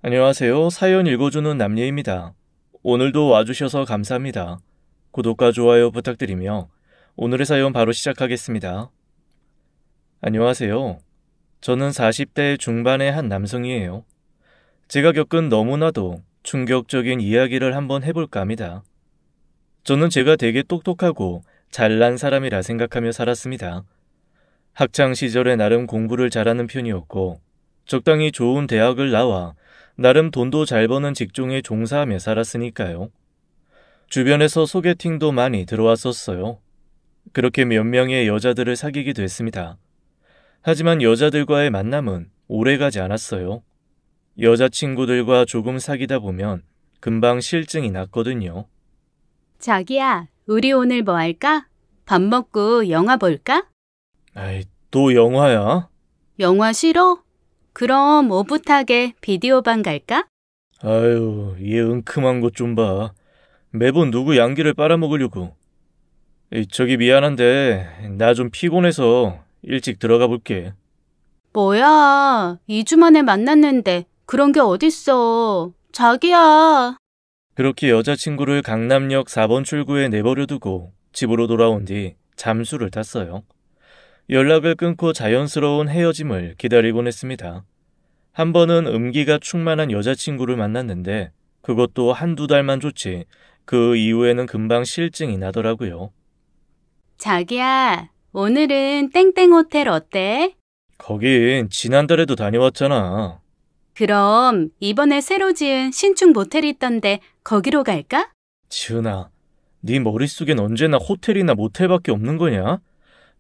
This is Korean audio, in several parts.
안녕하세요. 사연 읽어주는 남예입니다. 오늘도 와주셔서 감사합니다. 구독과 좋아요 부탁드리며 오늘의 사연 바로 시작하겠습니다. 안녕하세요. 저는 40대 중반의 한 남성이에요. 제가 겪은 너무나도 충격적인 이야기를 한번 해볼까 합니다. 저는 제가 되게 똑똑하고 잘난 사람이라 생각하며 살았습니다. 학창 시절에 나름 공부를 잘하는 편이었고 적당히 좋은 대학을 나와 나름 돈도 잘 버는 직종에 종사하며 살았으니까요. 주변에서 소개팅도 많이 들어왔었어요. 그렇게 몇 명의 여자들을 사귀기도 했습니다. 하지만 여자들과의 만남은 오래가지 않았어요. 여자친구들과 조금 사귀다 보면 금방 실증이 났거든요. 자기야, 우리 오늘 뭐 할까? 밥 먹고 영화 볼까? 아이, 또 영화야? 영화 싫어? 그럼 오붓하게 비디오방 갈까? 아유, 얘 은큼한 것 좀 봐. 매번 누구 양기를 빨아먹으려고. 저기 미안한데 나 좀 피곤해서 일찍 들어가 볼게. 뭐야, 2주 만에 만났는데 그런 게 어딨어. 자기야. 그렇게 여자친구를 강남역 4번 출구에 내버려두고 집으로 돌아온 뒤 잠수를 탔어요. 연락을 끊고 자연스러운 헤어짐을 기다리곤 했습니다. 한 번은 음기가 충만한 여자친구를 만났는데 그것도 한두 달만 좋지 그 이후에는 금방 실증이 나더라고요. 자기야, 오늘은 땡땡 호텔 어때? 거긴 지난달에도 다녀왔잖아. 그럼 이번에 새로 지은 신축 모텔이 있던데 거기로 갈까? 지은아, 네 머릿속엔 언제나 호텔이나 모텔밖에 없는 거냐?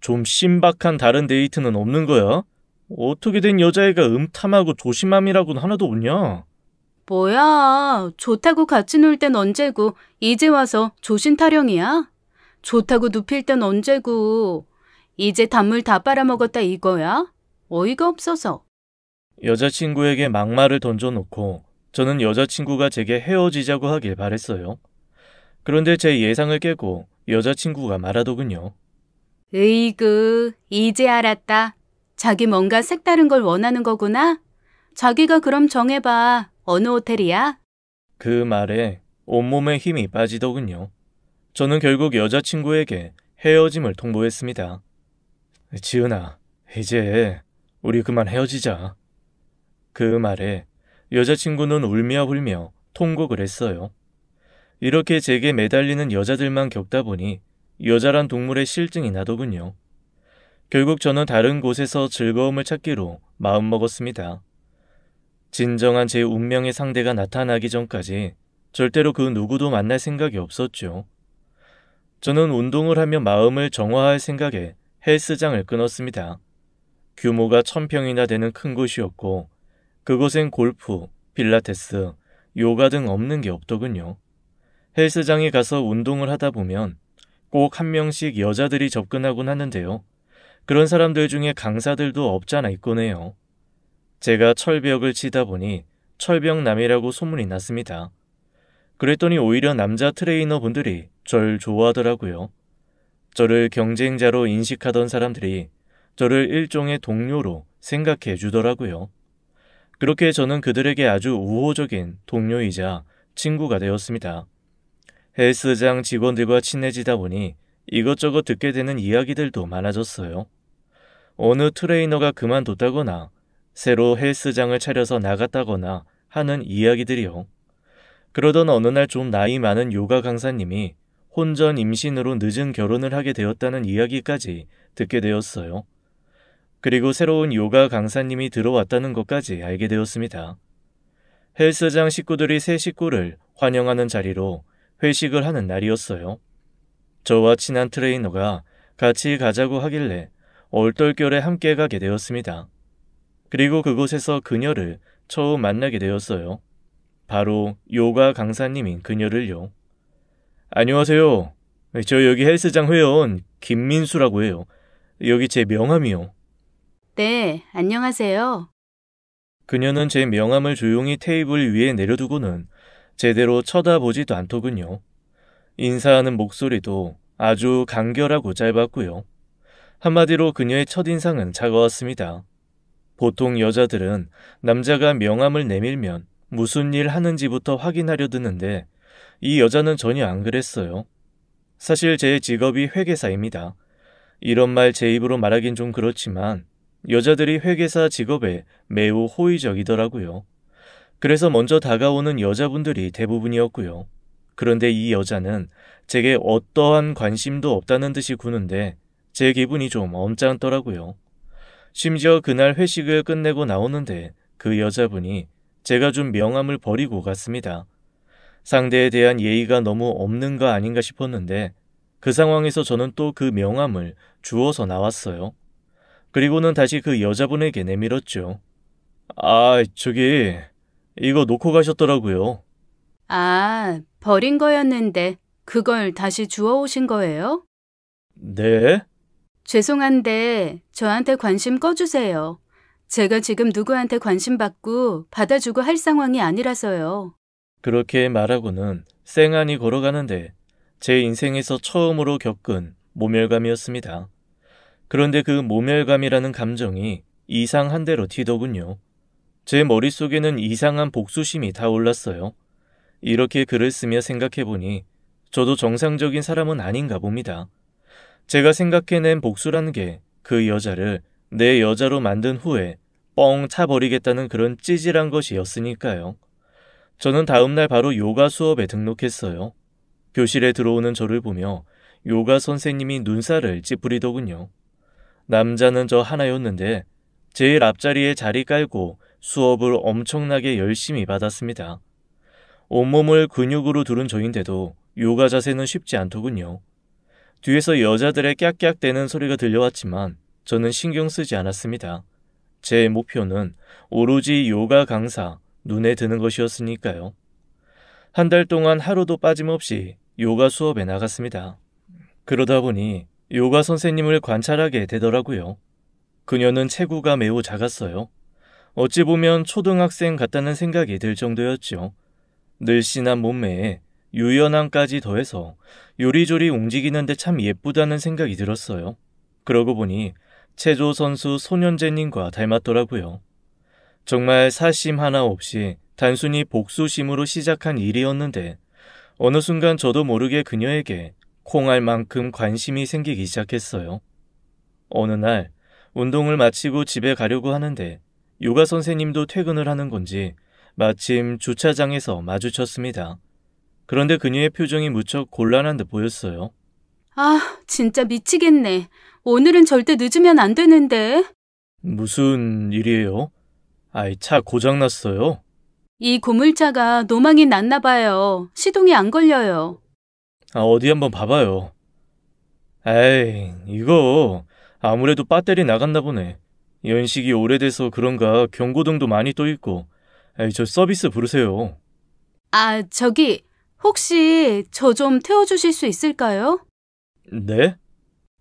좀 신박한 다른 데이트는 없는 거야? 어떻게 된 여자애가 음탐하고 조심함이라고는 하나도 없냐? 뭐야, 좋다고 같이 놀 땐 언제고 이제 와서 조신 타령이야? 좋다고 눕힐 땐 언제고 이제 단물 다 빨아먹었다 이거야? 어이가 없어서. 여자친구에게 막말을 던져놓고 저는 여자친구가 제게 헤어지자고 하길 바랬어요. 그런데 제 예상을 깨고 여자친구가 말하더군요. 으이그, 이제 알았다. 자기 뭔가 색다른 걸 원하는 거구나? 자기가 그럼 정해봐. 어느 호텔이야? 그 말에 온몸에 힘이 빠지더군요. 저는 결국 여자친구에게 헤어짐을 통보했습니다. 지은아, 이제 우리 그만 헤어지자. 그 말에 여자친구는 울며 불며 통곡을 했어요. 이렇게 제게 매달리는 여자들만 겪다 보니 여자란 동물의 실증이 나더군요. 결국 저는 다른 곳에서 즐거움을 찾기로 마음먹었습니다. 진정한 제 운명의 상대가 나타나기 전까지 절대로 그 누구도 만날 생각이 없었죠. 저는 운동을 하며 마음을 정화할 생각에 헬스장을 끊었습니다. 규모가 1000평이나 되는 큰 곳이었고 그곳엔 골프, 필라테스, 요가 등 없는 게 없더군요. 헬스장에 가서 운동을 하다 보면 꼭 한 명씩 여자들이 접근하곤 하는데요. 그런 사람들 중에 강사들도 없잖아 있곤 해요. 제가 철벽을 치다 보니 철벽남이라고 소문이 났습니다. 그랬더니 오히려 남자 트레이너 분들이 절 좋아하더라고요. 저를 경쟁자로 인식하던 사람들이 저를 일종의 동료로 생각해 주더라고요. 그렇게 저는 그들에게 아주 우호적인 동료이자 친구가 되었습니다. 헬스장 직원들과 친해지다 보니 이것저것 듣게 되는 이야기들도 많아졌어요. 어느 트레이너가 그만뒀다거나 새로 헬스장을 차려서 나갔다거나 하는 이야기들이요. 그러던 어느 날 좀 나이 많은 요가 강사님이 혼전 임신으로 늦은 결혼을 하게 되었다는 이야기까지 듣게 되었어요. 그리고 새로운 요가 강사님이 들어왔다는 것까지 알게 되었습니다. 헬스장 식구들이 새 식구를 환영하는 자리로 회식을 하는 날이었어요. 저와 친한 트레이너가 같이 가자고 하길래 얼떨결에 함께 가게 되었습니다. 그리고 그곳에서 그녀를 처음 만나게 되었어요. 바로 요가 강사님인 그녀를요. 안녕하세요. 저 여기 헬스장 회원 김민수라고 해요. 여기 제 명함이요. 네, 안녕하세요. 그녀는 제 명함을 조용히 테이블 위에 내려두고는 제대로 쳐다보지도 않더군요. 인사하는 목소리도 아주 간결하고 짧았고요. 한마디로 그녀의 첫인상은 차가웠습니다. 보통 여자들은 남자가 명함을 내밀면 무슨 일 하는지부터 확인하려 드는데 이 여자는 전혀 안 그랬어요. 사실 제 직업이 회계사입니다. 이런 말 제 입으로 말하긴 좀 그렇지만 여자들이 회계사 직업에 매우 호의적이더라고요. 그래서 먼저 다가오는 여자분들이 대부분이었고요. 그런데 이 여자는 제게 어떠한 관심도 없다는 듯이 구는데 제 기분이 좀 엄짱더라고요. 심지어 그날 회식을 끝내고 나오는데 그 여자분이 제가 준 명함을 버리고 갔습니다. 상대에 대한 예의가 너무 없는 거 아닌가 싶었는데 그 상황에서 저는 또 그 명함을 주워서 나왔어요. 그리고는 다시 그 여자분에게 내밀었죠. 저기 이거 놓고 가셨더라고요. 아, 버린 거였는데 그걸 다시 주워오신 거예요? 네? 죄송한데 저한테 관심 꺼주세요. 제가 지금 누구한테 관심 받고 받아주고 할 상황이 아니라서요. 그렇게 말하고는 쌩안이 걸어가는데 제 인생에서 처음으로 겪은 모멸감이었습니다. 그런데 그 모멸감이라는 감정이 이상한 대로 튀더군요. 제 머릿속에는 이상한 복수심이 타올랐어요. 이렇게 글을 쓰며 생각해보니 저도 정상적인 사람은 아닌가 봅니다. 제가 생각해낸 복수라는 게 그 여자를 내 여자로 만든 후에 뻥 차버리겠다는 그런 찌질한 것이었으니까요. 저는 다음날 바로 요가 수업에 등록했어요. 교실에 들어오는 저를 보며 요가 선생님이 눈살을 찌푸리더군요. 남자는 저 하나였는데 제일 앞자리에 자리 깔고 수업을 엄청나게 열심히 받았습니다. 온몸을 근육으로 두른 저인데도 요가 자세는 쉽지 않더군요. 뒤에서 여자들의 깍깍대는 소리가 들려왔지만 저는 신경 쓰지 않았습니다. 제 목표는 오로지 요가 강사, 눈에 드는 것이었으니까요. 한 달 동안 하루도 빠짐없이 요가 수업에 나갔습니다. 그러다 보니 요가 선생님을 관찰하게 되더라고요. 그녀는 체구가 매우 작았어요. 어찌 보면 초등학생 같다는 생각이 들 정도였죠. 늘씬한 몸매에 유연함까지 더해서 요리조리 움직이는데 참 예쁘다는 생각이 들었어요. 그러고 보니 체조 선수 손현재님과 닮았더라고요. 정말 사심 하나 없이 단순히 복수심으로 시작한 일이었는데 어느 순간 저도 모르게 그녀에게 콩알 만큼 관심이 생기기 시작했어요. 어느 날 운동을 마치고 집에 가려고 하는데 요가 선생님도 퇴근을 하는 건지 마침 주차장에서 마주쳤습니다. 그런데 그녀의 표정이 무척 곤란한 듯 보였어요. 아, 진짜 미치겠네. 오늘은 절대 늦으면 안 되는데. 무슨 일이에요? 차 고장났어요. 이 고물차가 노망이 났나 봐요. 시동이 안 걸려요. 어디 한번 봐봐요. 이거 아무래도 배터리 나갔나 보네. 연식이 오래돼서 그런가 경고등도 많이 떠 있고. 저 서비스 부르세요. 저기 혹시 저 좀 태워주실 수 있을까요? 네?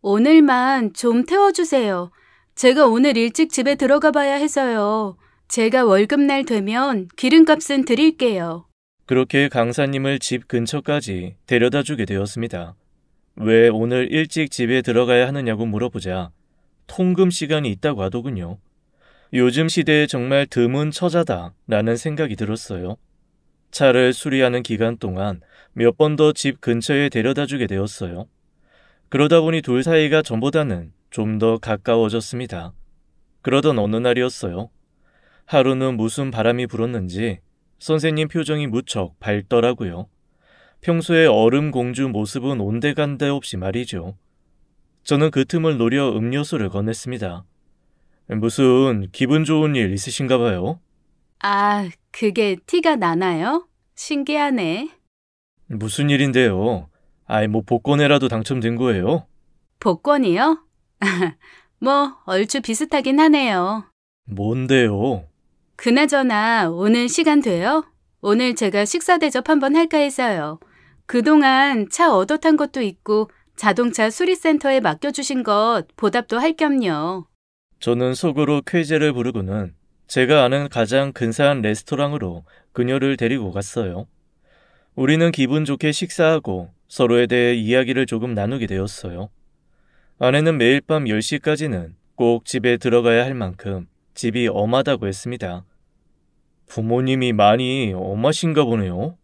오늘만 좀 태워주세요. 제가 오늘 일찍 집에 들어가 봐야 해서요. 제가 월급날 되면 기름값은 드릴게요. 그렇게 강사님을 집 근처까지 데려다 주게 되었습니다. 왜 오늘 일찍 집에 들어가야 하느냐고 물어보자 통금 시간이 있다고 하더군요. 요즘 시대에 정말 드문 처자다 라는 생각이 들었어요. 차를 수리하는 기간 동안 몇 번 더 집 근처에 데려다 주게 되었어요. 그러다 보니 둘 사이가 전보다는 좀 더 가까워졌습니다. 그러던 어느 날이었어요. 하루는 무슨 바람이 불었는지 선생님 표정이 무척 밝더라고요. 평소에 얼음 공주 모습은 온데간데 없이 말이죠. 저는 그 틈을 노려 음료수를 건넸습니다. 무슨 기분 좋은 일 있으신가 봐요? 그게 티가 나나요? 신기하네. 무슨 일인데요? 복권에라도 당첨된 거예요? 복권이요? 얼추 비슷하긴 하네요. 뭔데요? 그나저나 오늘 시간 돼요? 오늘 제가 식사 대접 한번 할까 해서요. 그동안 차 얻어 탄 것도 있고 자동차 수리센터에 맡겨주신 것 보답도 할 겸요. 저는 속으로 쾌재를 부르고는 제가 아는 가장 근사한 레스토랑으로 그녀를 데리고 갔어요. 우리는 기분 좋게 식사하고 서로에 대해 이야기를 조금 나누게 되었어요. 아내는 매일 밤 10시까지는 꼭 집에 들어가야 할 만큼 집이 엄하다고 했습니다. 부모님이 많이 엄하신가 보네요.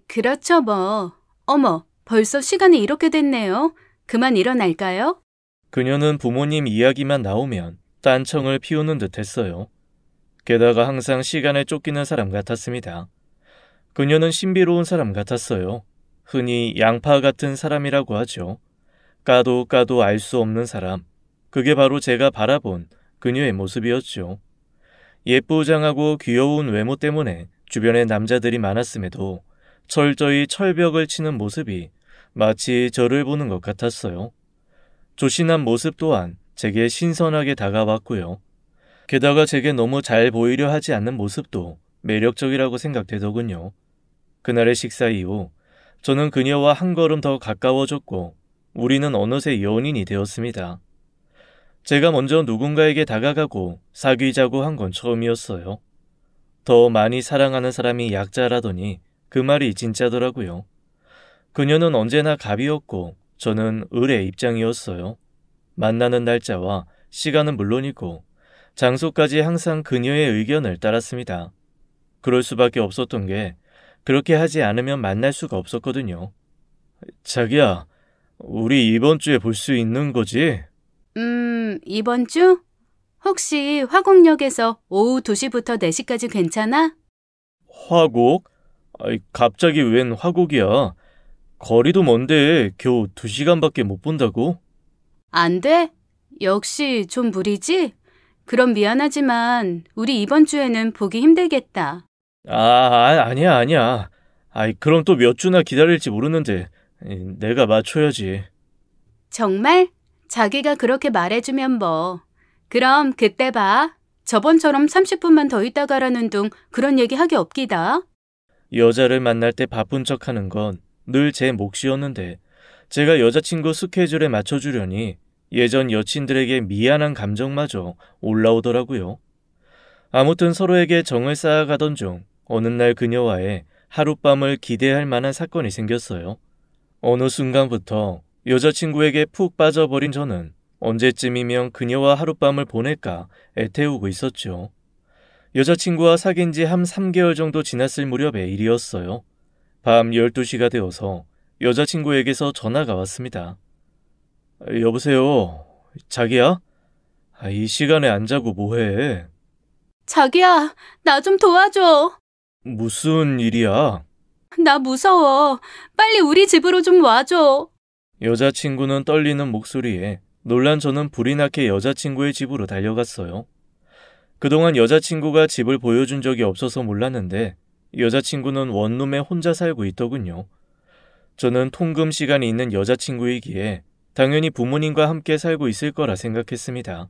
그렇죠 뭐. 어머, 벌써 시간이 이렇게 됐네요. 그만 일어날까요? 그녀는 부모님 이야기만 나오면 딴청을 피우는 듯 했어요. 게다가 항상 시간에 쫓기는 사람 같았습니다. 그녀는 신비로운 사람 같았어요. 흔히 양파 같은 사람이라고 하죠. 까도 까도 알 수 없는 사람. 그게 바로 제가 바라본 그녀의 모습이었죠. 예쁘장하고 귀여운 외모 때문에 주변에 남자들이 많았음에도 철저히 철벽을 치는 모습이 마치 저를 보는 것 같았어요. 조신한 모습 또한 제게 신선하게 다가왔고요. 게다가 제게 너무 잘 보이려 하지 않는 모습도 매력적이라고 생각되더군요. 그날의 식사 이후 저는 그녀와 한 걸음 더 가까워졌고 우리는 어느새 연인이 되었습니다. 제가 먼저 누군가에게 다가가고 사귀자고 한 건 처음이었어요. 더 많이 사랑하는 사람이 약자라더니 그 말이 진짜더라고요. 그녀는 언제나 갑이었고 저는 을의 입장이었어요. 만나는 날짜와 시간은 물론이고 장소까지 항상 그녀의 의견을 따랐습니다. 그럴 수밖에 없었던 게 그렇게 하지 않으면 만날 수가 없었거든요. 자기야, 우리 이번 주에 볼 수 있는 거지? 이번 주? 혹시 화곡역에서 오후 2시부터 4시까지 괜찮아? 화곡? 갑자기 웬 화곡이야? 거리도 먼데 겨우 2시간밖에 못 본다고? 안 돼? 역시 좀 무리지? 그럼 미안하지만 우리 이번 주에는 보기 힘들겠다. 아니야. 그럼 또 몇 주나 기다릴지 모르는데 내가 맞춰야지. 정말? 자기가 그렇게 말해주면 뭐. 그럼 그때 봐. 저번처럼 30분만 더 있다 가라는 둥 그런 얘기 하기 없기다. 여자를 만날 때 바쁜 척하는 건 늘 제 몫이었는데 제가 여자친구 스케줄에 맞춰주려니 예전 여친들에게 미안한 감정마저 올라오더라고요. 아무튼 서로에게 정을 쌓아가던 중 어느 날 그녀와의 하룻밤을 기대할 만한 사건이 생겼어요. 어느 순간부터 여자친구에게 푹 빠져버린 저는 언제쯤이면 그녀와 하룻밤을 보낼까 애태우고 있었죠. 여자친구와 사귄 지 한 3개월 정도 지났을 무렵의 일이었어요. 밤 12시가 되어서 여자친구에게서 전화가 왔습니다. 여보세요, 자기야? 이 시간에 안 자고 뭐해? 자기야, 나 좀 도와줘. 무슨 일이야? 나 무서워. 빨리 우리 집으로 좀 와줘. 여자친구는 떨리는 목소리에 놀란 저는 불이 나게 여자친구의 집으로 달려갔어요. 그동안 여자친구가 집을 보여준 적이 없어서 몰랐는데 여자친구는 원룸에 혼자 살고 있더군요. 저는 통금 시간이 있는 여자친구이기에 당연히 부모님과 함께 살고 있을 거라 생각했습니다.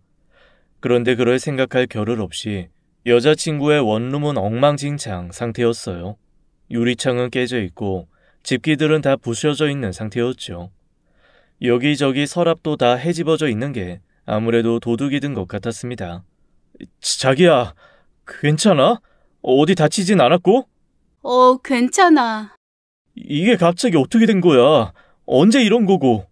그런데 그럴 생각할 겨를 없이 여자친구의 원룸은 엉망진창 상태였어요. 유리창은 깨져 있고 집기들은 다 부셔져 있는 상태였죠. 여기저기 서랍도 다 헤집어져 있는 게 아무래도 도둑이 든 것 같았습니다. 자기야, 괜찮아? 어디 다치진 않았고? 괜찮아. 이게 갑자기 어떻게 된 거야? 언제 이런 거고?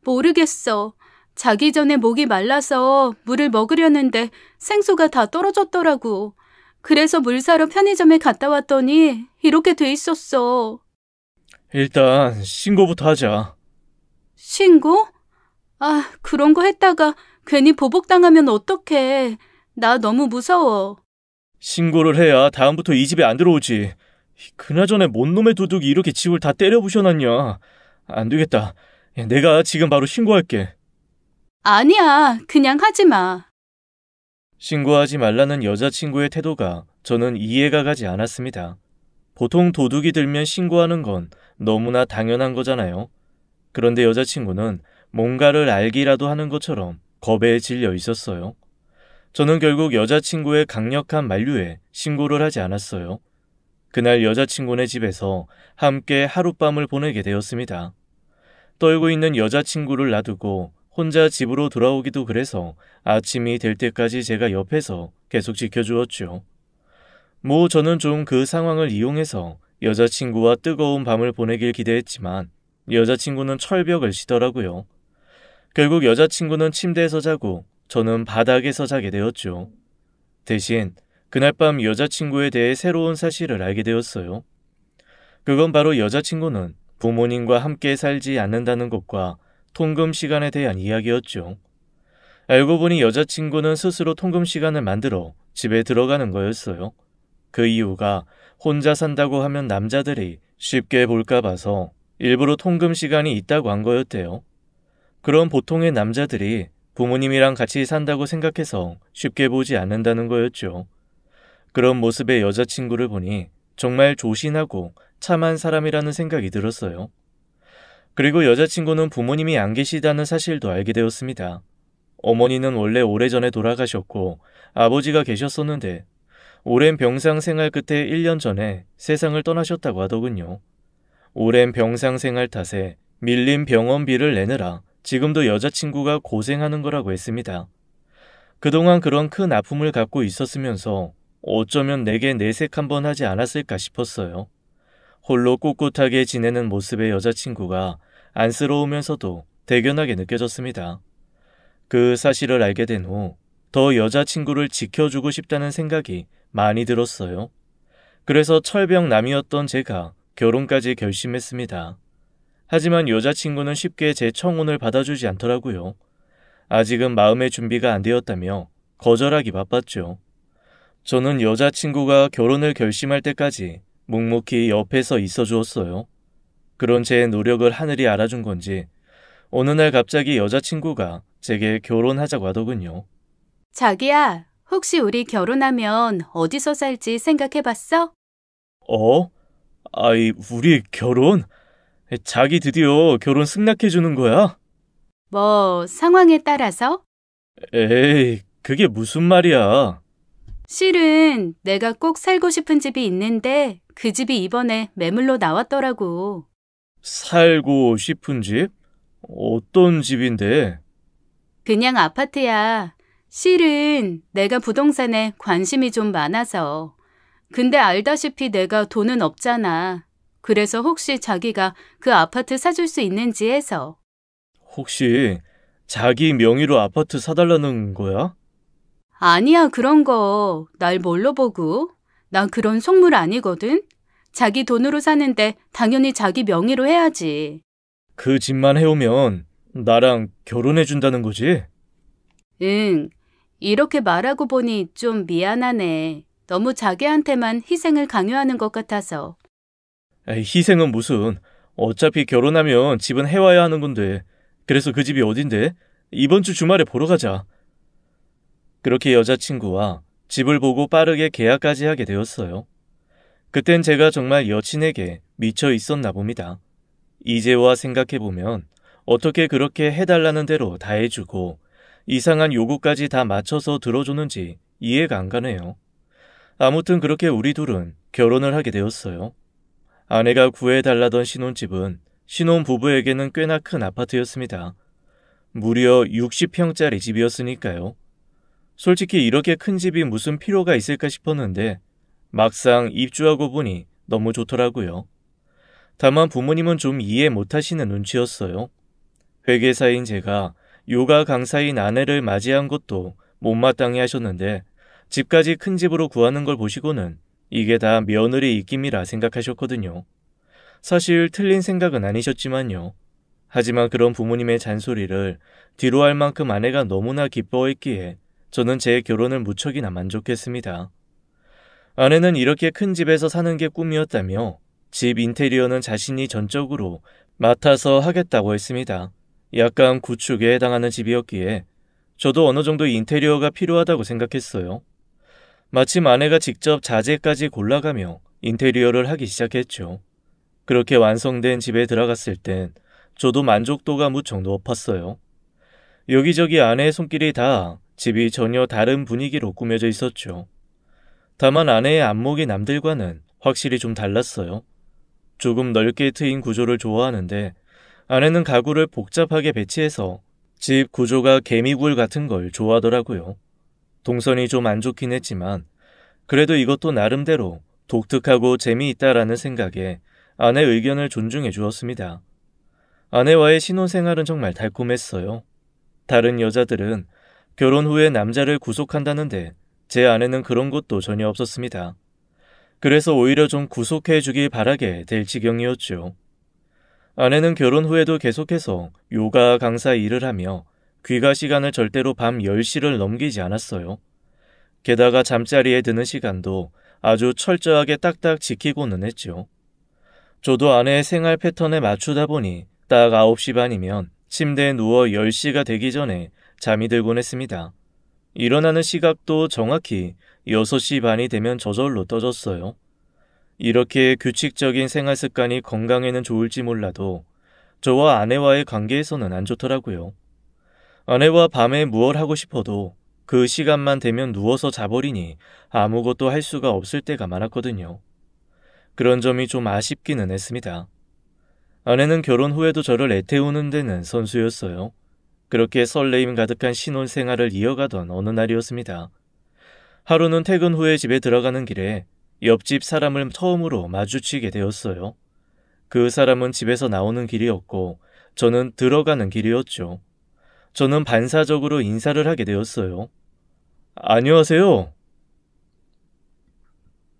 모르겠어. 자기 전에 목이 말라서 물을 먹으려는데 생수가 다 떨어졌더라고. 그래서 물 사러 편의점에 갔다 왔더니 이렇게 돼 있었어. 일단 신고부터 하자. 신고? 그런 거 했다가 괜히 보복당하면 어떡해. 나 너무 무서워. 신고를 해야 다음부터 이 집에 안 들어오지. 그나저나 뭔 놈의 도둑이 이렇게 집을 다 때려 부셔놨냐. 안 되겠다. 내가 지금 바로 신고할게. 아니야, 그냥 하지 마. 신고하지 말라는 여자친구의 태도가 저는 이해가 가지 않았습니다. 보통 도둑이 들면 신고하는 건 너무나 당연한 거잖아요. 그런데 여자친구는 뭔가를 알기라도 하는 것처럼 겁에 질려 있었어요. 저는 결국 여자친구의 강력한 만류에 신고를 하지 않았어요. 그날 여자친구네 집에서 함께 하룻밤을 보내게 되었습니다. 떨고 있는 여자친구를 놔두고 혼자 집으로 돌아오기도 그래서 아침이 될 때까지 제가 옆에서 계속 지켜주었죠. 저는 좀 그 상황을 이용해서 여자친구와 뜨거운 밤을 보내길 기대했지만 여자친구는 철벽을 치더라고요. 결국 여자친구는 침대에서 자고 저는 바닥에서 자게 되었죠. 대신 그날 밤 여자친구에 대해 새로운 사실을 알게 되었어요. 그건 바로 여자친구는 부모님과 함께 살지 않는다는 것과 통금 시간에 대한 이야기였죠. 알고 보니 여자친구는 스스로 통금 시간을 만들어 집에 들어가는 거였어요. 그 이유가 혼자 산다고 하면 남자들이 쉽게 볼까 봐서 일부러 통금 시간이 있다고 한 거였대요. 그럼 보통의 남자들이 부모님이랑 같이 산다고 생각해서 쉽게 보지 않는다는 거였죠. 그런 모습의 여자친구를 보니 정말 조신하고 참한 사람이라는 생각이 들었어요. 그리고 여자친구는 부모님이 안 계시다는 사실도 알게 되었습니다. 어머니는 원래 오래전에 돌아가셨고 아버지가 계셨었는데 오랜 병상 생활 끝에 1년 전에 세상을 떠나셨다고 하더군요. 오랜 병상 생활 탓에 밀린 병원비를 내느라 지금도 여자친구가 고생하는 거라고 했습니다. 그동안 그런 큰 아픔을 갖고 있었으면서 어쩌면 내게 내색 한번 하지 않았을까 싶었어요. 홀로 꿋꿋하게 지내는 모습의 여자친구가 안쓰러우면서도 대견하게 느껴졌습니다. 그 사실을 알게 된 후 더 여자친구를 지켜주고 싶다는 생각이 많이 들었어요. 그래서 철벽남이었던 제가 결혼까지 결심했습니다. 하지만 여자친구는 쉽게 제 청혼을 받아주지 않더라고요. 아직은 마음의 준비가 안 되었다며 거절하기 바빴죠. 저는 여자친구가 결혼을 결심할 때까지 묵묵히 옆에서 있어 주었어요. 그런 제 노력을 하늘이 알아준 건지 어느 날 갑자기 여자친구가 제게 결혼하자고 하더군요. 자기야, 혹시 우리 결혼하면 어디서 살지 생각해봤어? 우리 결혼? 자기 드디어 결혼 승낙해주는 거야? 뭐, 상황에 따라서? 에이, 그게 무슨 말이야. 실은 내가 꼭 살고 싶은 집이 있는데 그 집이 이번에 매물로 나왔더라고. 살고 싶은 집? 어떤 집인데? 그냥 아파트야. 실은 내가 부동산에 관심이 좀 많아서. 근데 알다시피 내가 돈은 없잖아. 그래서 혹시 자기가 그 아파트 사줄 수 있는지 해서. 혹시 자기 명의로 아파트 사달라는 거야? 아니야, 그런 거. 날 뭘로 보고? 난 그런 속물 아니거든. 자기 돈으로 사는데 당연히 자기 명의로 해야지. 그 집만 해오면 나랑 결혼해준다는 거지? 응. 이렇게 말하고 보니 좀 미안하네. 너무 자기한테만 희생을 강요하는 것 같아서. 에이, 희생은 무슨. 어차피 결혼하면 집은 해와야 하는 건데. 그래서 그 집이 어딘데? 이번 주 주말에 보러 가자. 그렇게 여자친구와 집을 보고 빠르게 계약까지 하게 되었어요. 그땐 제가 정말 여친에게 미쳐 있었나 봅니다. 이제와 생각해보면 어떻게 그렇게 해달라는 대로 다 해주고 이상한 요구까지 다 맞춰서 들어주는지 이해가 안 가네요. 아무튼 그렇게 우리 둘은 결혼을 하게 되었어요. 아내가 구해달라던 신혼집은 신혼부부에게는 꽤나 큰 아파트였습니다. 무려 60평짜리 집이었으니까요. 솔직히 이렇게 큰 집이 무슨 필요가 있을까 싶었는데 막상 입주하고 보니 너무 좋더라고요. 다만 부모님은 좀 이해 못하시는 눈치였어요. 회계사인 제가 요가 강사인 아내를 맞이한 것도 못마땅해 하셨는데 집까지 큰 집으로 구하는 걸 보시고는 이게 다 며느리 입김이라 생각하셨거든요. 사실 틀린 생각은 아니셨지만요. 하지만 그런 부모님의 잔소리를 뒤로 할 만큼 아내가 너무나 기뻐했기에 저는 제 결혼을 무척이나 만족했습니다. 아내는 이렇게 큰 집에서 사는 게 꿈이었다며 집 인테리어는 자신이 전적으로 맡아서 하겠다고 했습니다. 약간 구축에 해당하는 집이었기에 저도 어느 정도 인테리어가 필요하다고 생각했어요. 마침 아내가 직접 자재까지 골라가며 인테리어를 하기 시작했죠. 그렇게 완성된 집에 들어갔을 땐 저도 만족도가 무척 높았어요. 여기저기 아내의 손길이 닿아 집이 전혀 다른 분위기로 꾸며져 있었죠. 다만 아내의 안목이 남들과는 확실히 좀 달랐어요. 조금 넓게 트인 구조를 좋아하는데 아내는 가구를 복잡하게 배치해서 집 구조가 개미굴 같은 걸 좋아하더라고요. 동선이 좀 안 좋긴 했지만 그래도 이것도 나름대로 독특하고 재미있다라는 생각에 아내 의견을 존중해 주었습니다. 아내와의 신혼생활은 정말 달콤했어요. 다른 여자들은 결혼 후에 남자를 구속한다는데 제 아내는 그런 것도 전혀 없었습니다. 그래서 오히려 좀 구속해 주길 바라게 될 지경이었죠. 아내는 결혼 후에도 계속해서 요가 강사 일을 하며 귀가 시간을 절대로 밤 10시를 넘기지 않았어요. 게다가 잠자리에 드는 시간도 아주 철저하게 딱딱 지키고는 했죠. 저도 아내의 생활 패턴에 맞추다 보니 딱 9시 반이면 침대에 누워 10시가 되기 전에 잠이 들곤 했습니다. 일어나는 시각도 정확히 6시 반이 되면 저절로 떠졌어요. 이렇게 규칙적인 생활 습관이 건강에는 좋을지 몰라도 저와 아내와의 관계에서는 안 좋더라고요. 아내와 밤에 무얼 하고 싶어도 그 시간만 되면 누워서 자버리니 아무것도 할 수가 없을 때가 많았거든요. 그런 점이 좀 아쉽기는 했습니다. 아내는 결혼 후에도 저를 애태우는 데는 선수였어요. 그렇게 설레임 가득한 신혼 생활을 이어가던 어느 날이었습니다. 하루는 퇴근 후에 집에 들어가는 길에 옆집 사람을 처음으로 마주치게 되었어요. 그 사람은 집에서 나오는 길이었고 저는 들어가는 길이었죠. 저는 반사적으로 인사를 하게 되었어요. 안녕하세요.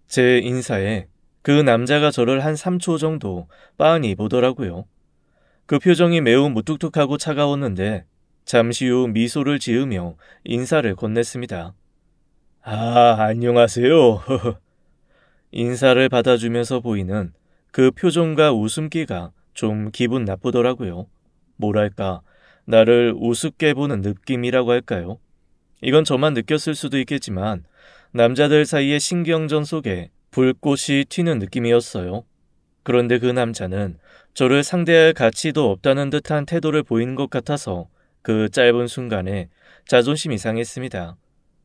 제 인사에 그 남자가 저를 한 3초 정도 빤히 보더라고요. 그 표정이 매우 무뚝뚝하고 차가웠는데 잠시 후 미소를 지으며 인사를 건넸습니다. 아, 안녕하세요. 인사를 받아주면서 보이는 그 표정과 웃음기가 좀 기분 나쁘더라고요. 뭐랄까, 나를 우습게 보는 느낌이라고 할까요? 이건 저만 느꼈을 수도 있겠지만 남자들 사이의 신경전 속에 불꽃이 튀는 느낌이었어요. 그런데 그 남자는 저를 상대할 가치도 없다는 듯한 태도를 보이는 것 같아서 그 짧은 순간에 자존심이 상했습니다.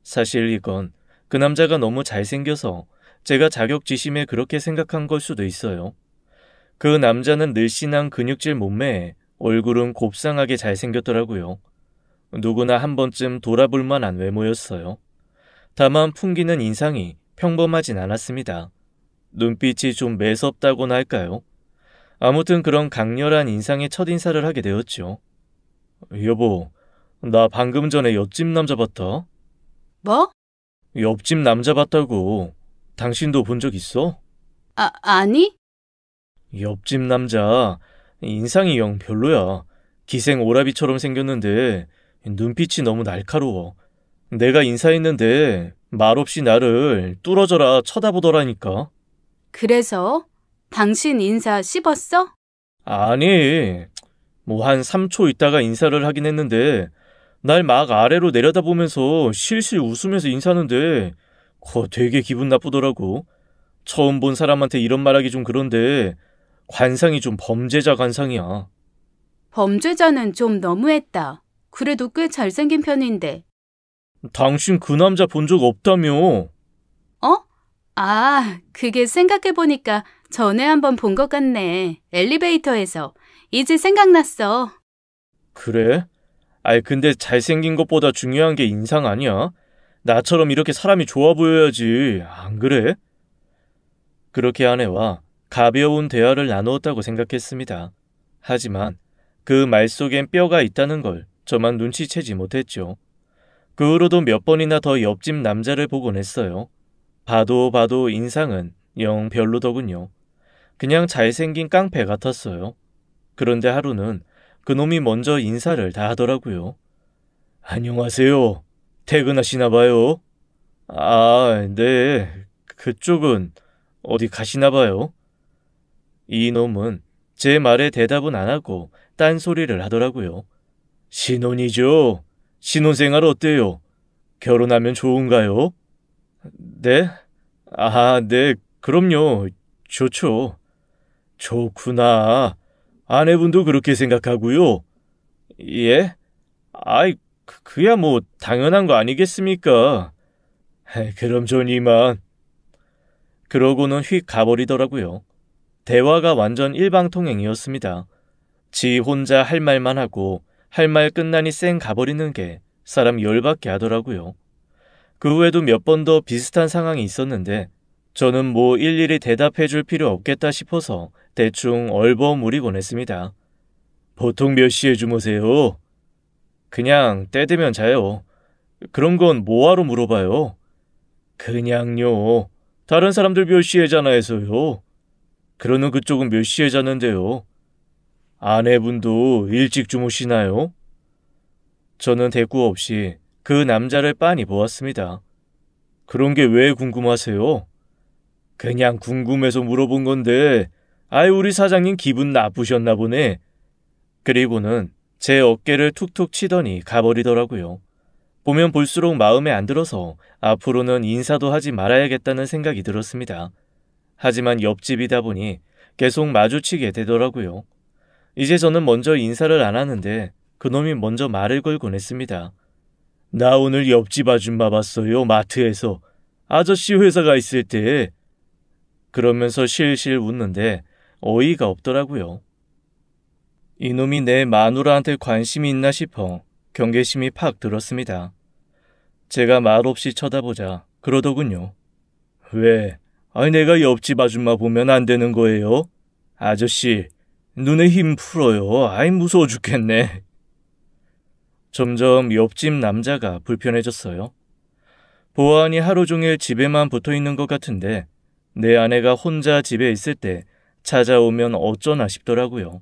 사실 이건 그 남자가 너무 잘생겨서 제가 자격지심에 그렇게 생각한 걸 수도 있어요. 그 남자는 늘씬한 근육질 몸매에 얼굴은 곱상하게 잘생겼더라고요. 누구나 한 번쯤 돌아볼 만한 외모였어요. 다만 풍기는 인상이 평범하진 않았습니다. 눈빛이 좀 매섭다고나 할까요? 아무튼 그런 강렬한 인상의 첫인사를 하게 되었죠. 여보, 나 방금 전에 옆집 남자 봤다. 뭐? 옆집 남자 봤다고. 당신도 본 적 있어? 아니? 옆집 남자 인상이 영 별로야. 기생 오라비처럼 생겼는데 눈빛이 너무 날카로워. 내가 인사했는데 말없이 나를 뚫어져라 쳐다보더라니까. 그래서 당신 인사 씹었어? 아니, 뭐 한 3초 있다가 인사를 하긴 했는데 날 막 아래로 내려다보면서 실실 웃으면서 인사하는데 그거 되게 기분 나쁘더라고. 처음 본 사람한테 이런 말하기 좀 그런데 관상이 좀 범죄자 관상이야. 범죄자는 좀 너무했다. 그래도 꽤 잘생긴 편인데. 당신 그 남자 본 적 없다며. 어? 아, 그게 생각해보니까 전에 한번 본 것 같네. 엘리베이터에서. 이제 생각났어. 그래? 아이 근데 잘생긴 것보다 중요한 게 인상 아니야? 나처럼 이렇게 사람이 좋아 보여야지. 안 그래? 그렇게 아내와 가벼운 대화를 나누었다고 생각했습니다. 하지만 그 말 속엔 뼈가 있다는 걸 저만 눈치채지 못했죠. 그 후로도 몇 번이나 더 옆집 남자를 보곤 했어요. 봐도 인상은 영 별로더군요. 그냥 잘생긴 깡패 같았어요. 그런데 하루는 그놈이 먼저 인사를 다 하더라고요. 안녕하세요. 퇴근하시나 봐요. 아, 네. 그쪽은 어디 가시나 봐요. 이놈은 제 말에 대답은 안 하고 딴소리를 하더라고요. 신혼이죠. 신혼생활 어때요? 결혼하면 좋은가요? 네? 아, 네. 그럼요. 좋죠. 좋구나. 아내분도 그렇게 생각하고요. 예? 아이, 그야 뭐 당연한 거 아니겠습니까? 그럼 전 이만. 그러고는 휙 가버리더라고요. 대화가 완전 일방통행이었습니다. 지 혼자 할 말만 하고 할 말 끝나니 쌩 가버리는 게 사람 열받게 하더라고요. 그 후에도 몇 번 더 비슷한 상황이 있었는데 저는 뭐 일일이 대답해 줄 필요 없겠다 싶어서 대충 얼버무리곤 했습니다. 보통 몇 시에 주무세요? 그냥 때 되면 자요. 그런 건 뭐하러 물어봐요? 그냥요. 다른 사람들 몇 시에 자나 해서요. 그러는 그쪽은 몇 시에 자는데요? 아내분도 일찍 주무시나요? 저는 대꾸 없이 그 남자를 빤히 보았습니다. 그런 게 왜 궁금하세요? 그냥 궁금해서 물어본 건데, 우리 사장님 기분 나쁘셨나 보네. 그리고는 제 어깨를 툭툭 치더니 가버리더라고요. 보면 볼수록 마음에 안 들어서 앞으로는 인사도 하지 말아야겠다는 생각이 들었습니다. 하지만 옆집이다 보니 계속 마주치게 되더라고요. 이제 저는 먼저 인사를 안 하는데 그놈이 먼저 말을 걸곤 했습니다. 나 오늘 옆집 아줌마 봤어요, 마트에서. 아저씨 회사가 있을 때. 그러면서 실실 웃는데 어이가 없더라고요. 이놈이 내 마누라한테 관심이 있나 싶어 경계심이 팍 들었습니다. 제가 말없이 쳐다보자 그러더군요. 왜? 내가 옆집 아줌마 보면 안 되는 거예요? 아저씨, 눈에 힘 풀어요. 무서워 죽겠네. 점점 옆집 남자가 불편해졌어요. 보아하니 하루 종일 집에만 붙어 있는 것 같은데 내 아내가 혼자 집에 있을 때 찾아오면 어쩌나 싶더라고요.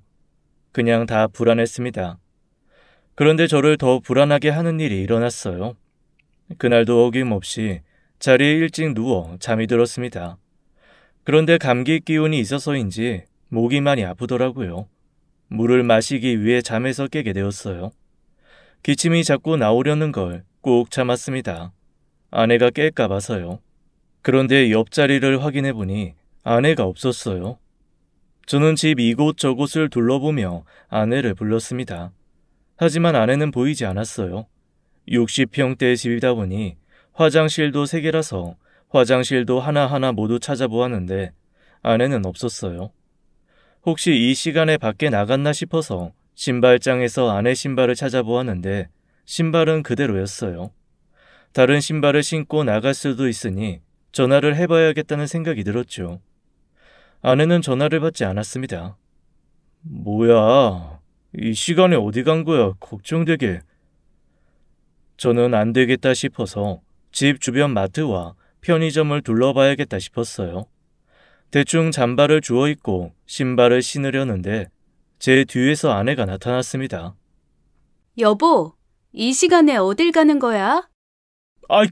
그냥 다 불안했습니다. 그런데 저를 더 불안하게 하는 일이 일어났어요. 그날도 어김없이 자리에 일찍 누워 잠이 들었습니다. 그런데 감기 기운이 있어서인지 목이 많이 아프더라고요. 물을 마시기 위해 잠에서 깨게 되었어요. 기침이 자꾸 나오려는 걸 꾹 참았습니다. 아내가 깰까 봐서요. 그런데 옆자리를 확인해보니 아내가 없었어요. 저는 집 이곳저곳을 둘러보며 아내를 불렀습니다. 하지만 아내는 보이지 않았어요. 60평대 집이다 보니 화장실도 3개라서 화장실도 하나하나 모두 찾아보았는데 아내는 없었어요. 혹시 이 시간에 밖에 나갔나 싶어서 신발장에서 아내 신발을 찾아보았는데 신발은 그대로였어요. 다른 신발을 신고 나갈 수도 있으니 전화를 해봐야겠다는 생각이 들었죠. 아내는 전화를 받지 않았습니다. 뭐야, 이 시간에 어디 간 거야, 걱정되게. 저는 안 되겠다 싶어서 집 주변 마트와 편의점을 둘러봐야겠다 싶었어요. 대충 잠바를 주워 입고 신발을 신으려는데 제 뒤에서 아내가 나타났습니다. 여보, 이 시간에 어딜 가는 거야?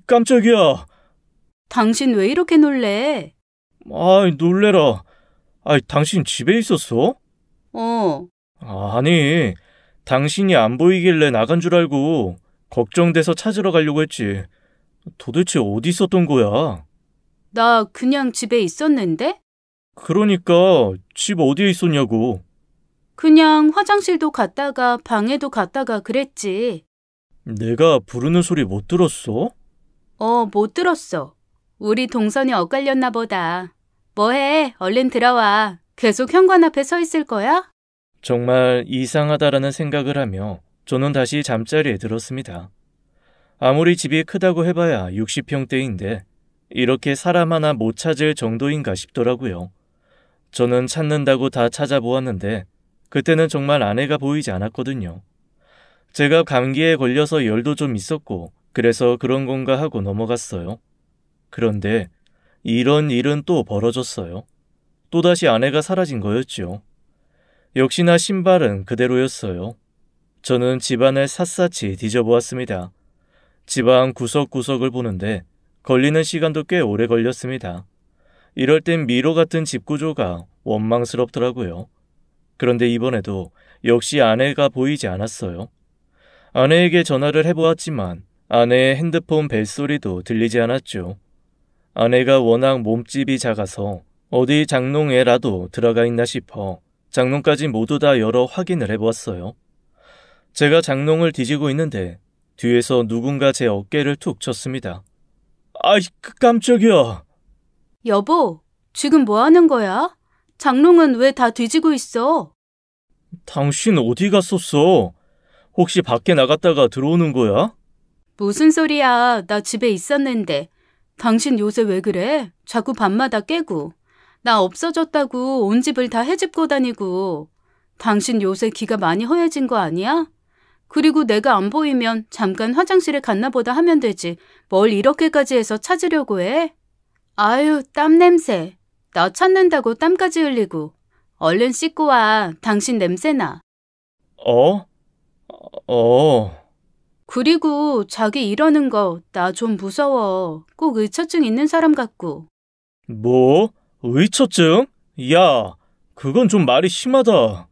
깜짝이야. 당신 왜 이렇게 놀래? 놀래라. 당신 집에 있었어? 아니, 당신이 안 보이길래 나간 줄 알고 걱정돼서 찾으러 가려고 했지. 도대체 어디 있었던 거야? 나 그냥 집에 있었는데? 그러니까 집 어디에 있었냐고. 그냥 화장실도 갔다가 방에도 갔다가 그랬지. 내가 부르는 소리 못 들었어? 못 들었어. 우리 동선이 엇갈렸나 보다. 뭐해? 얼른 들어와. 계속 현관 앞에 서 있을 거야? 정말 이상하다라는 생각을 하며 저는 다시 잠자리에 들었습니다. 아무리 집이 크다고 해봐야 60평대인데 이렇게 사람 하나 못 찾을 정도인가 싶더라고요. 저는 찾는다고 다 찾아보았는데 그때는 정말 아내가 보이지 않았거든요. 제가 감기에 걸려서 열도 좀 있었고 그래서 그런 건가 하고 넘어갔어요. 그런데 이런 일은 또 벌어졌어요. 또다시 아내가 사라진 거였죠. 역시나 신발은 그대로였어요. 저는 집안을 샅샅이 뒤져보았습니다. 집안 구석구석을 보는데 걸리는 시간도 꽤 오래 걸렸습니다. 이럴 땐 미로 같은 집 구조가 원망스럽더라고요. 그런데 이번에도 역시 아내가 보이지 않았어요. 아내에게 전화를 해보았지만 아내의 핸드폰 벨소리도 들리지 않았죠. 아내가 워낙 몸집이 작아서 어디 장롱에라도 들어가 있나 싶어 장롱까지 모두 다 열어 확인을 해보았어요. 제가 장롱을 뒤지고 있는데 뒤에서 누군가 제 어깨를 툭 쳤습니다. 깜짝이야. 여보, 지금 뭐 하는 거야? 장롱은 왜 다 뒤지고 있어? 당신 어디 갔었어? 혹시 밖에 나갔다가 들어오는 거야? 무슨 소리야? 나 집에 있었는데. 당신 요새 왜 그래? 자꾸 밤마다 깨고. 나 없어졌다고 온 집을 다 헤집고 다니고. 당신 요새 기가 많이 허해진 거 아니야? 그리고 내가 안 보이면 잠깐 화장실에 갔나 보다 하면 되지. 뭘 이렇게까지 해서 찾으려고 해? 아유, 땀 냄새. 나 찾는다고 땀까지 흘리고. 얼른 씻고 와. 당신 냄새나. 그리고 자기 이러는 거 나 좀 무서워. 꼭 의처증 있는 사람 같고. 뭐? 의처증? 야, 그건 좀 말이 심하다.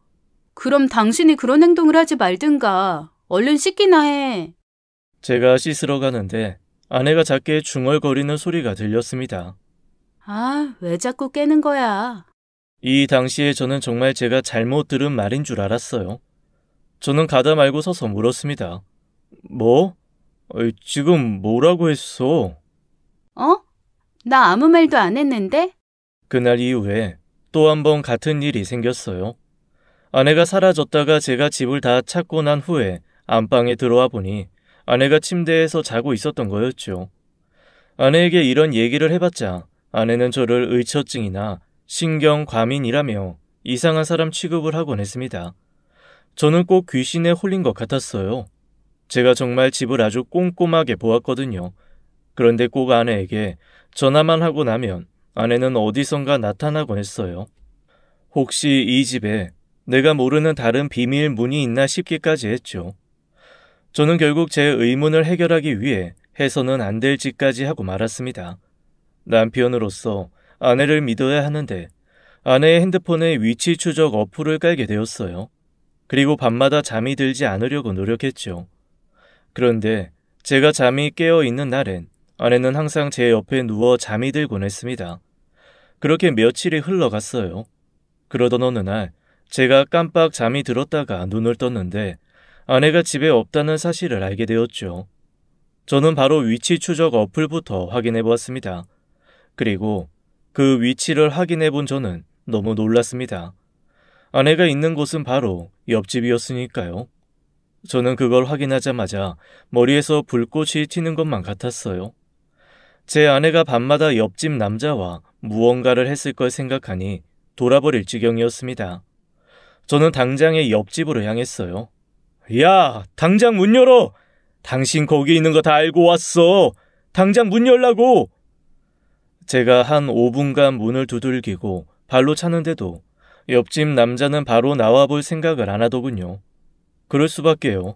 그럼 당신이 그런 행동을 하지 말든가. 얼른 씻기나 해. 제가 씻으러 가는데 아내가 작게 중얼거리는 소리가 들렸습니다. 아, 왜 자꾸 깨는 거야? 이 당시에 저는 정말 제가 잘못 들은 말인 줄 알았어요. 저는 가다 말고 서서 물었습니다. 뭐? 지금 뭐라고 했어? 나 아무 말도 안 했는데? 그날 이후에 또 한 번 같은 일이 생겼어요. 아내가 사라졌다가 제가 집을 다 찾고 난 후에 안방에 들어와 보니 아내가 침대에서 자고 있었던 거였죠. 아내에게 이런 얘기를 해봤자 아내는 저를 의처증이나 신경과민이라며 이상한 사람 취급을 하곤 했습니다. 저는 꼭 귀신에 홀린 것 같았어요. 제가 정말 집을 아주 꼼꼼하게 보았거든요. 그런데 꼭 아내에게 전화만 하고 나면 아내는 어디선가 나타나곤 했어요. 혹시 이 집에 내가 모르는 다른 비밀 문이 있나 싶기까지 했죠. 저는 결국 제 의문을 해결하기 위해 해서는 안 될 짓까지 하고 말았습니다. 남편으로서 아내를 믿어야 하는데 아내의 핸드폰에 위치 추적 어플을 깔게 되었어요. 그리고 밤마다 잠이 들지 않으려고 노력했죠. 그런데 제가 잠이 깨어 있는 날엔 아내는 항상 제 옆에 누워 잠이 들곤 했습니다. 그렇게 며칠이 흘러갔어요. 그러던 어느 날 제가 깜빡 잠이 들었다가 눈을 떴는데 아내가 집에 없다는 사실을 알게 되었죠. 저는 바로 위치 추적 어플부터 확인해 보았습니다. 그리고 그 위치를 확인해 본 저는 너무 놀랐습니다. 아내가 있는 곳은 바로 옆집이었으니까요. 저는 그걸 확인하자마자 머리에서 불꽃이 튀는 것만 같았어요. 제 아내가 밤마다 옆집 남자와 무언가를 했을 걸 생각하니 돌아버릴 지경이었습니다. 저는 당장에 옆집으로 향했어요. 야, 당장 문 열어! 당신 거기 있는 거 다 알고 왔어! 당장 문 열라고! 제가 한 5분간 문을 두들기고 발로 차는데도 옆집 남자는 바로 나와볼 생각을 안 하더군요. 그럴 수밖에요.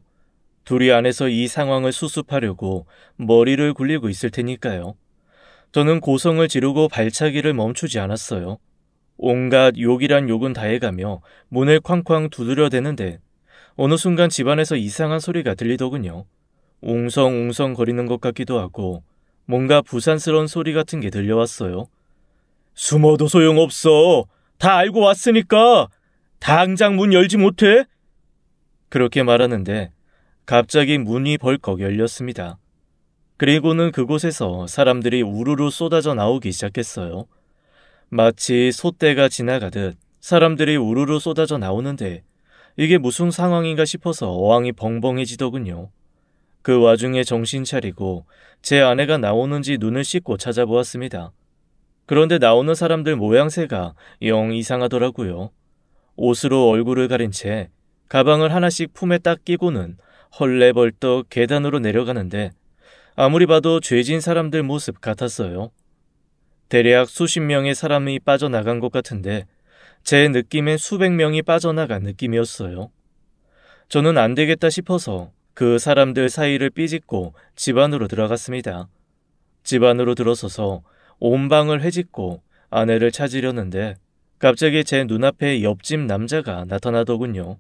둘이 안에서 이 상황을 수습하려고 머리를 굴리고 있을 테니까요. 저는 고성을 지르고 발차기를 멈추지 않았어요. 온갖 욕이란 욕은 다 해가며 문을 쾅쾅 두드려대는데 어느 순간 집안에서 이상한 소리가 들리더군요. 웅성웅성 거리는 것 같기도 하고 뭔가 부산스러운 소리 같은 게 들려왔어요. 숨어도 소용없어. 다 알고 왔으니까 당장 문 열지 못해? 그렇게 말하는데 갑자기 문이 벌컥 열렸습니다. 그리고는 그곳에서 사람들이 우르르 쏟아져 나오기 시작했어요. 마치 소떼가 지나가듯 사람들이 우르르 쏟아져 나오는데 이게 무슨 상황인가 싶어서 어항이 벙벙해지더군요. 그 와중에 정신 차리고 제 아내가 나오는지 눈을 씻고 찾아보았습니다. 그런데 나오는 사람들 모양새가 영 이상하더라고요. 옷으로 얼굴을 가린 채 가방을 하나씩 품에 딱 끼고는 헐레벌떡 계단으로 내려가는데 아무리 봐도 죄진 사람들 모습 같았어요. 대략 수십 명의 사람이 빠져나간 것 같은데 제 느낌엔 수백 명이 빠져나간 느낌이었어요. 저는 안 되겠다 싶어서 그 사람들 사이를 삐짓고 집 안으로 들어갔습니다. 집 안으로 들어서서 온 방을 헤집고 아내를 찾으려는데 갑자기 제 눈앞에 옆집 남자가 나타나더군요.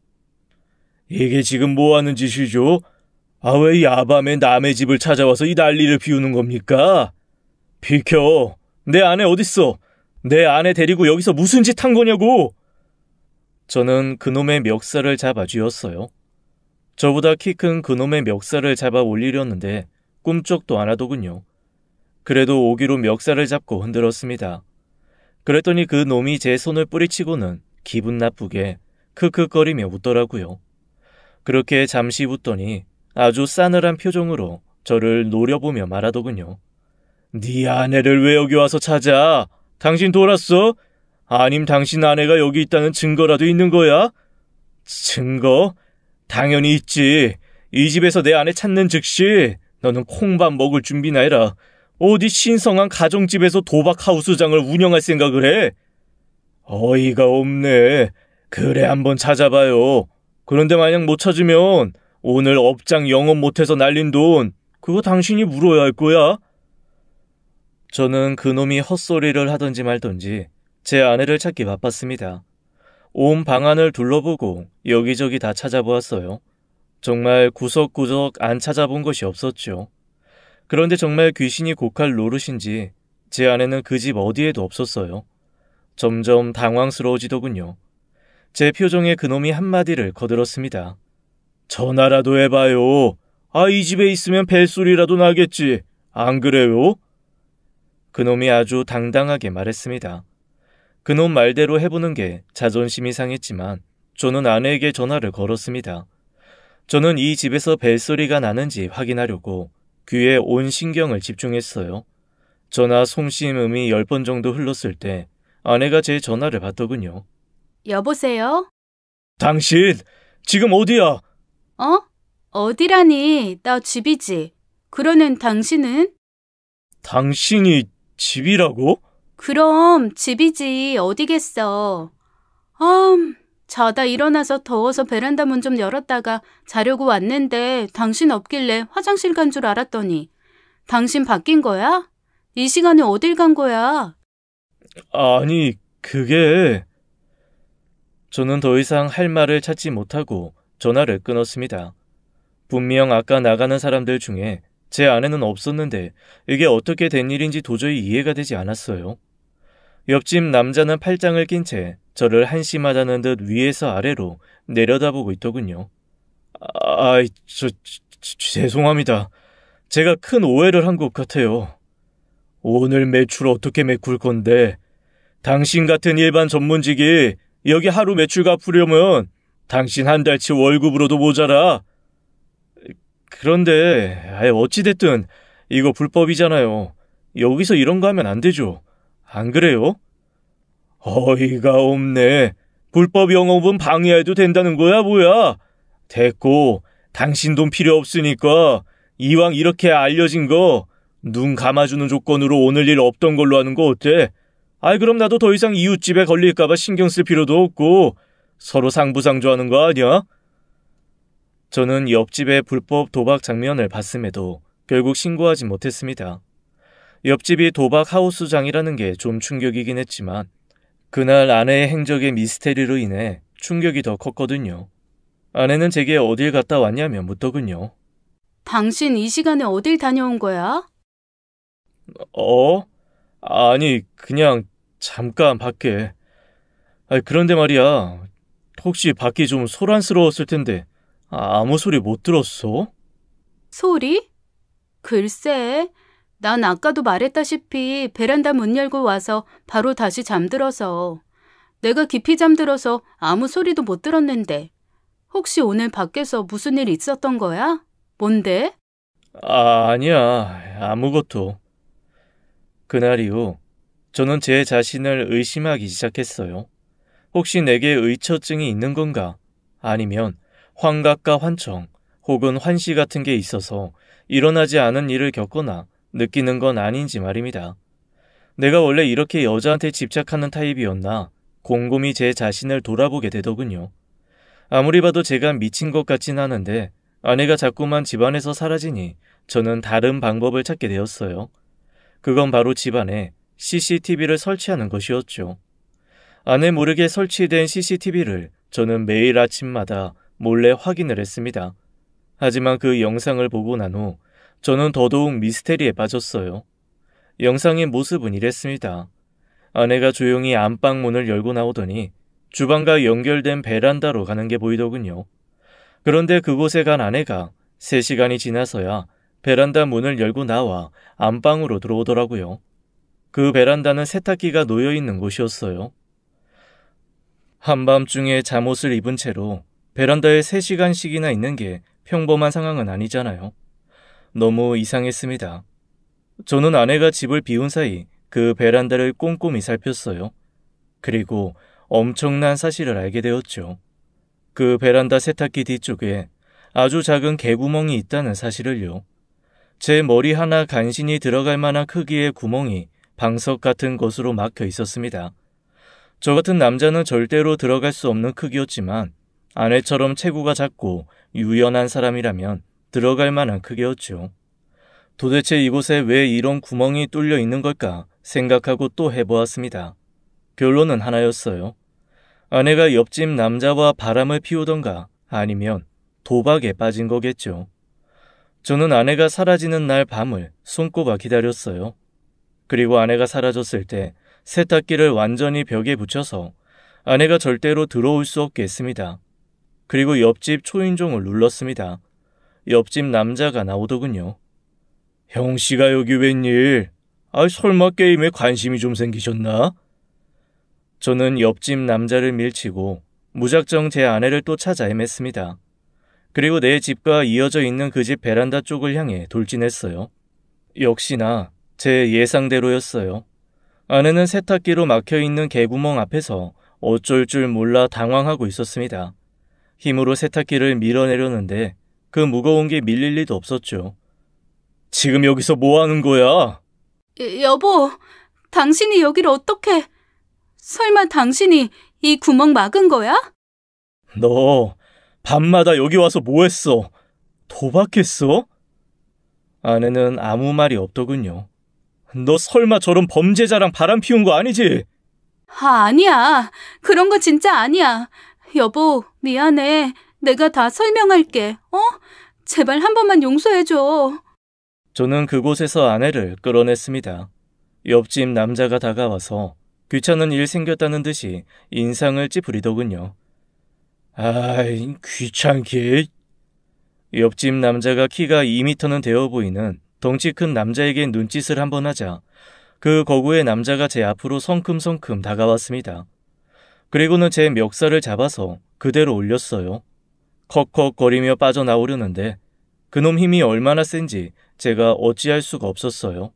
이게 지금 뭐 하는 짓이죠? 왜 야밤에 남의 집을 찾아와서 이 난리를 피우는 겁니까? 비켜! 내 아내 어딨어? 내 아내 데리고 여기서 무슨 짓 한 거냐고! 저는 그놈의 멱살을 잡아 쥐었어요. 저보다 키 큰 그놈의 멱살을 잡아 올리려는데 꿈쩍도 안 하더군요. 그래도 오기로 멱살을 잡고 흔들었습니다. 그랬더니 그 놈이 제 손을 뿌리치고는 기분 나쁘게 크크거리며 웃더라고요. 그렇게 잠시 웃더니 아주 싸늘한 표정으로 저를 노려보며 말하더군요. 네 아내를 왜 여기 와서 찾아? 당신 돌았어? 아님 당신 아내가 여기 있다는 증거라도 있는 거야? 증거? 당연히 있지. 이 집에서 내 아내 찾는 즉시 너는 콩밥 먹을 준비나 해라. 어디 신성한 가정집에서 도박 하우스장을 운영할 생각을 해? 어이가 없네. 그래, 한번 찾아봐요. 그런데 만약 못 찾으면 오늘 업장 영업 못해서 날린 돈 그거 당신이 물어야 할 거야. 저는 그놈이 헛소리를 하던지 말던지 제 아내를 찾기 바빴습니다. 온 방안을 둘러보고 여기저기 다 찾아보았어요. 정말 구석구석 안 찾아본 것이 없었죠. 그런데 정말 귀신이 고칼 노릇인지 제 아내는 그 집 어디에도 없었어요. 점점 당황스러워지더군요. 제 표정에 그놈이 한마디를 거들었습니다. 전화라도 해봐요. 이 집에 있으면 벨소리라도 나겠지. 안 그래요? 그놈이 아주 당당하게 말했습니다. 그놈 말대로 해보는 게 자존심이 상했지만 저는 아내에게 전화를 걸었습니다. 저는 이 집에서 벨소리가 나는지 확인하려고 귀에 온 신경을 집중했어요. 전화 송심음이 10번 정도 흘렀을 때 아내가 제 전화를 받더군요. 여보세요? 당신, 지금 어디야? 어디라니? 나 집이지. 그러는 당신은? 당신이 집이라고? 그럼 집이지. 어디겠어. 자다 일어나서 더워서 베란다 문 좀 열었다가 자려고 왔는데 당신 없길래 화장실 간 줄 알았더니 당신 바뀐 거야? 이 시간에 어딜 간 거야? 아니, 그게... 저는 더 이상 할 말을 찾지 못하고 전화를 끊었습니다. 분명 아까 나가는 사람들 중에 제 아내는 없었는데 이게 어떻게 된 일인지 도저히 이해가 되지 않았어요. 옆집 남자는 팔짱을 낀 채 저를 한심하다는 듯 위에서 아래로 내려다보고 있더군요. 죄송합니다. 제가 큰 오해를 한 것 같아요. 오늘 매출 어떻게 메꿀 건데 당신 같은 일반 전문직이 여기 하루 매출 갚으려면 당신 한 달치 월급으로도 모자라. 그런데 어찌됐든 이거 불법이잖아요. 여기서 이런 거 하면 안 되죠. 안 그래요? 어이가 없네. 불법 영업은 방해해도 된다는 거야 뭐야? 됐고 당신 돈 필요 없으니까 이왕 이렇게 알려진 거 눈 감아주는 조건으로 오늘 일 없던 걸로 하는 거 어때? 그럼 나도 더 이상 이웃집에 걸릴까봐 신경 쓸 필요도 없고 서로 상부상조하는 거 아니야? 저는 옆집의 불법 도박 장면을 봤음에도 결국 신고하지 못했습니다. 옆집이 도박 하우스장이라는 게 좀 충격이긴 했지만 그날 아내의 행적의 미스테리로 인해 충격이 더 컸거든요. 아내는 제게 어딜 갔다 왔냐며 묻더군요. 당신 이 시간에 어딜 다녀온 거야? 아니, 그냥 잠깐 밖에. 그런데 말이야, 혹시 밖이 좀 소란스러웠을 텐데 아무 소리 못 들었어? 소리? 글쎄, 난 아까도 말했다시피 베란다 문 열고 와서 바로 다시 잠들어서 내가 깊이 잠들어서 아무 소리도 못 들었는데 혹시 오늘 밖에서 무슨 일 있었던 거야? 뭔데? 아니야, 아무것도. 그날 이후 저는 제 자신을 의심하기 시작했어요. 혹시 내게 의처증이 있는 건가? 아니면 환각과 환청 혹은 환시 같은 게 있어서 일어나지 않은 일을 겪거나 느끼는 건 아닌지 말입니다. 내가 원래 이렇게 여자한테 집착하는 타입이었나 곰곰이 제 자신을 돌아보게 되더군요. 아무리 봐도 제가 미친 것 같진 않은데 아내가 자꾸만 집안에서 사라지니 저는 다른 방법을 찾게 되었어요. 그건 바로 집안에 CCTV를 설치하는 것이었죠. 아내 모르게 설치된 CCTV를 저는 매일 아침마다 몰래 확인을 했습니다. 하지만 그 영상을 보고 난 후 저는 더더욱 미스테리에 빠졌어요. 영상의 모습은 이랬습니다. 아내가 조용히 안방 문을 열고 나오더니 주방과 연결된 베란다로 가는 게 보이더군요. 그런데 그곳에 간 아내가 3시간이 지나서야 베란다 문을 열고 나와 안방으로 들어오더라고요. 그 베란다는 세탁기가 놓여있는 곳이었어요. 한밤중에 잠옷을 입은 채로 베란다에 3시간씩이나 있는 게 평범한 상황은 아니잖아요. 너무 이상했습니다. 저는 아내가 집을 비운 사이 그 베란다를 꼼꼼히 살폈어요. 그리고 엄청난 사실을 알게 되었죠. 그 베란다 세탁기 뒤쪽에 아주 작은 개구멍이 있다는 사실을요. 제 머리 하나 간신히 들어갈 만한 크기의 구멍이 방석 같은 것으로 막혀 있었습니다. 저 같은 남자는 절대로 들어갈 수 없는 크기였지만 아내처럼 체구가 작고 유연한 사람이라면 들어갈 만한 크기였죠. 도대체 이곳에 왜 이런 구멍이 뚫려 있는 걸까 생각하고 또 해보았습니다. 결론은 하나였어요. 아내가 옆집 남자와 바람을 피우던가 아니면 도박에 빠진 거겠죠. 저는 아내가 사라지는 날 밤을 손꼽아 기다렸어요. 그리고 아내가 사라졌을 때 세탁기를 완전히 벽에 붙여서 아내가 절대로 들어올 수 없게 했습니다. 그리고 옆집 초인종을 눌렀습니다. 옆집 남자가 나오더군요. 형씨가 여기 웬일? 설마 게임에 관심이 좀 생기셨나? 저는 옆집 남자를 밀치고 무작정 제 아내를 또 찾아 헤맸습니다. 그리고 내 집과 이어져 있는 그 집 베란다 쪽을 향해 돌진했어요. 역시나 제 예상대로였어요. 아내는 세탁기로 막혀있는 개구멍 앞에서 어쩔 줄 몰라 당황하고 있었습니다. 힘으로 세탁기를 밀어내려는데 그 무거운 게 밀릴 리도 없었죠. 지금 여기서 뭐 하는 거야? 여보, 당신이 여기를 어떻게... 설마 당신이 이 구멍 막은 거야? 너 밤마다 여기 와서 뭐 했어? 도박했어? 아내는 아무 말이 없더군요. 너 설마 저런 범죄자랑 바람 피운 거 아니지? 아니야. 그런 거 진짜 아니야. 여보, 미안해. 내가 다 설명할게. 제발 한 번만 용서해줘. 저는 그곳에서 아내를 끌어냈습니다. 옆집 남자가 다가와서 귀찮은 일 생겼다는 듯이 인상을 찌푸리더군요. 아이, 귀찮게. 옆집 남자가 키가 2미터는 되어 보이는 덩치 큰 남자에게 눈짓을 한번 하자 그 거구의 남자가 제 앞으로 성큼성큼 다가왔습니다. 그리고는 제 멱살을 잡아서 그대로 올렸어요. 컥컥거리며 빠져나오려는데 그놈 힘이 얼마나 센지 제가 어찌할 수가 없었어요.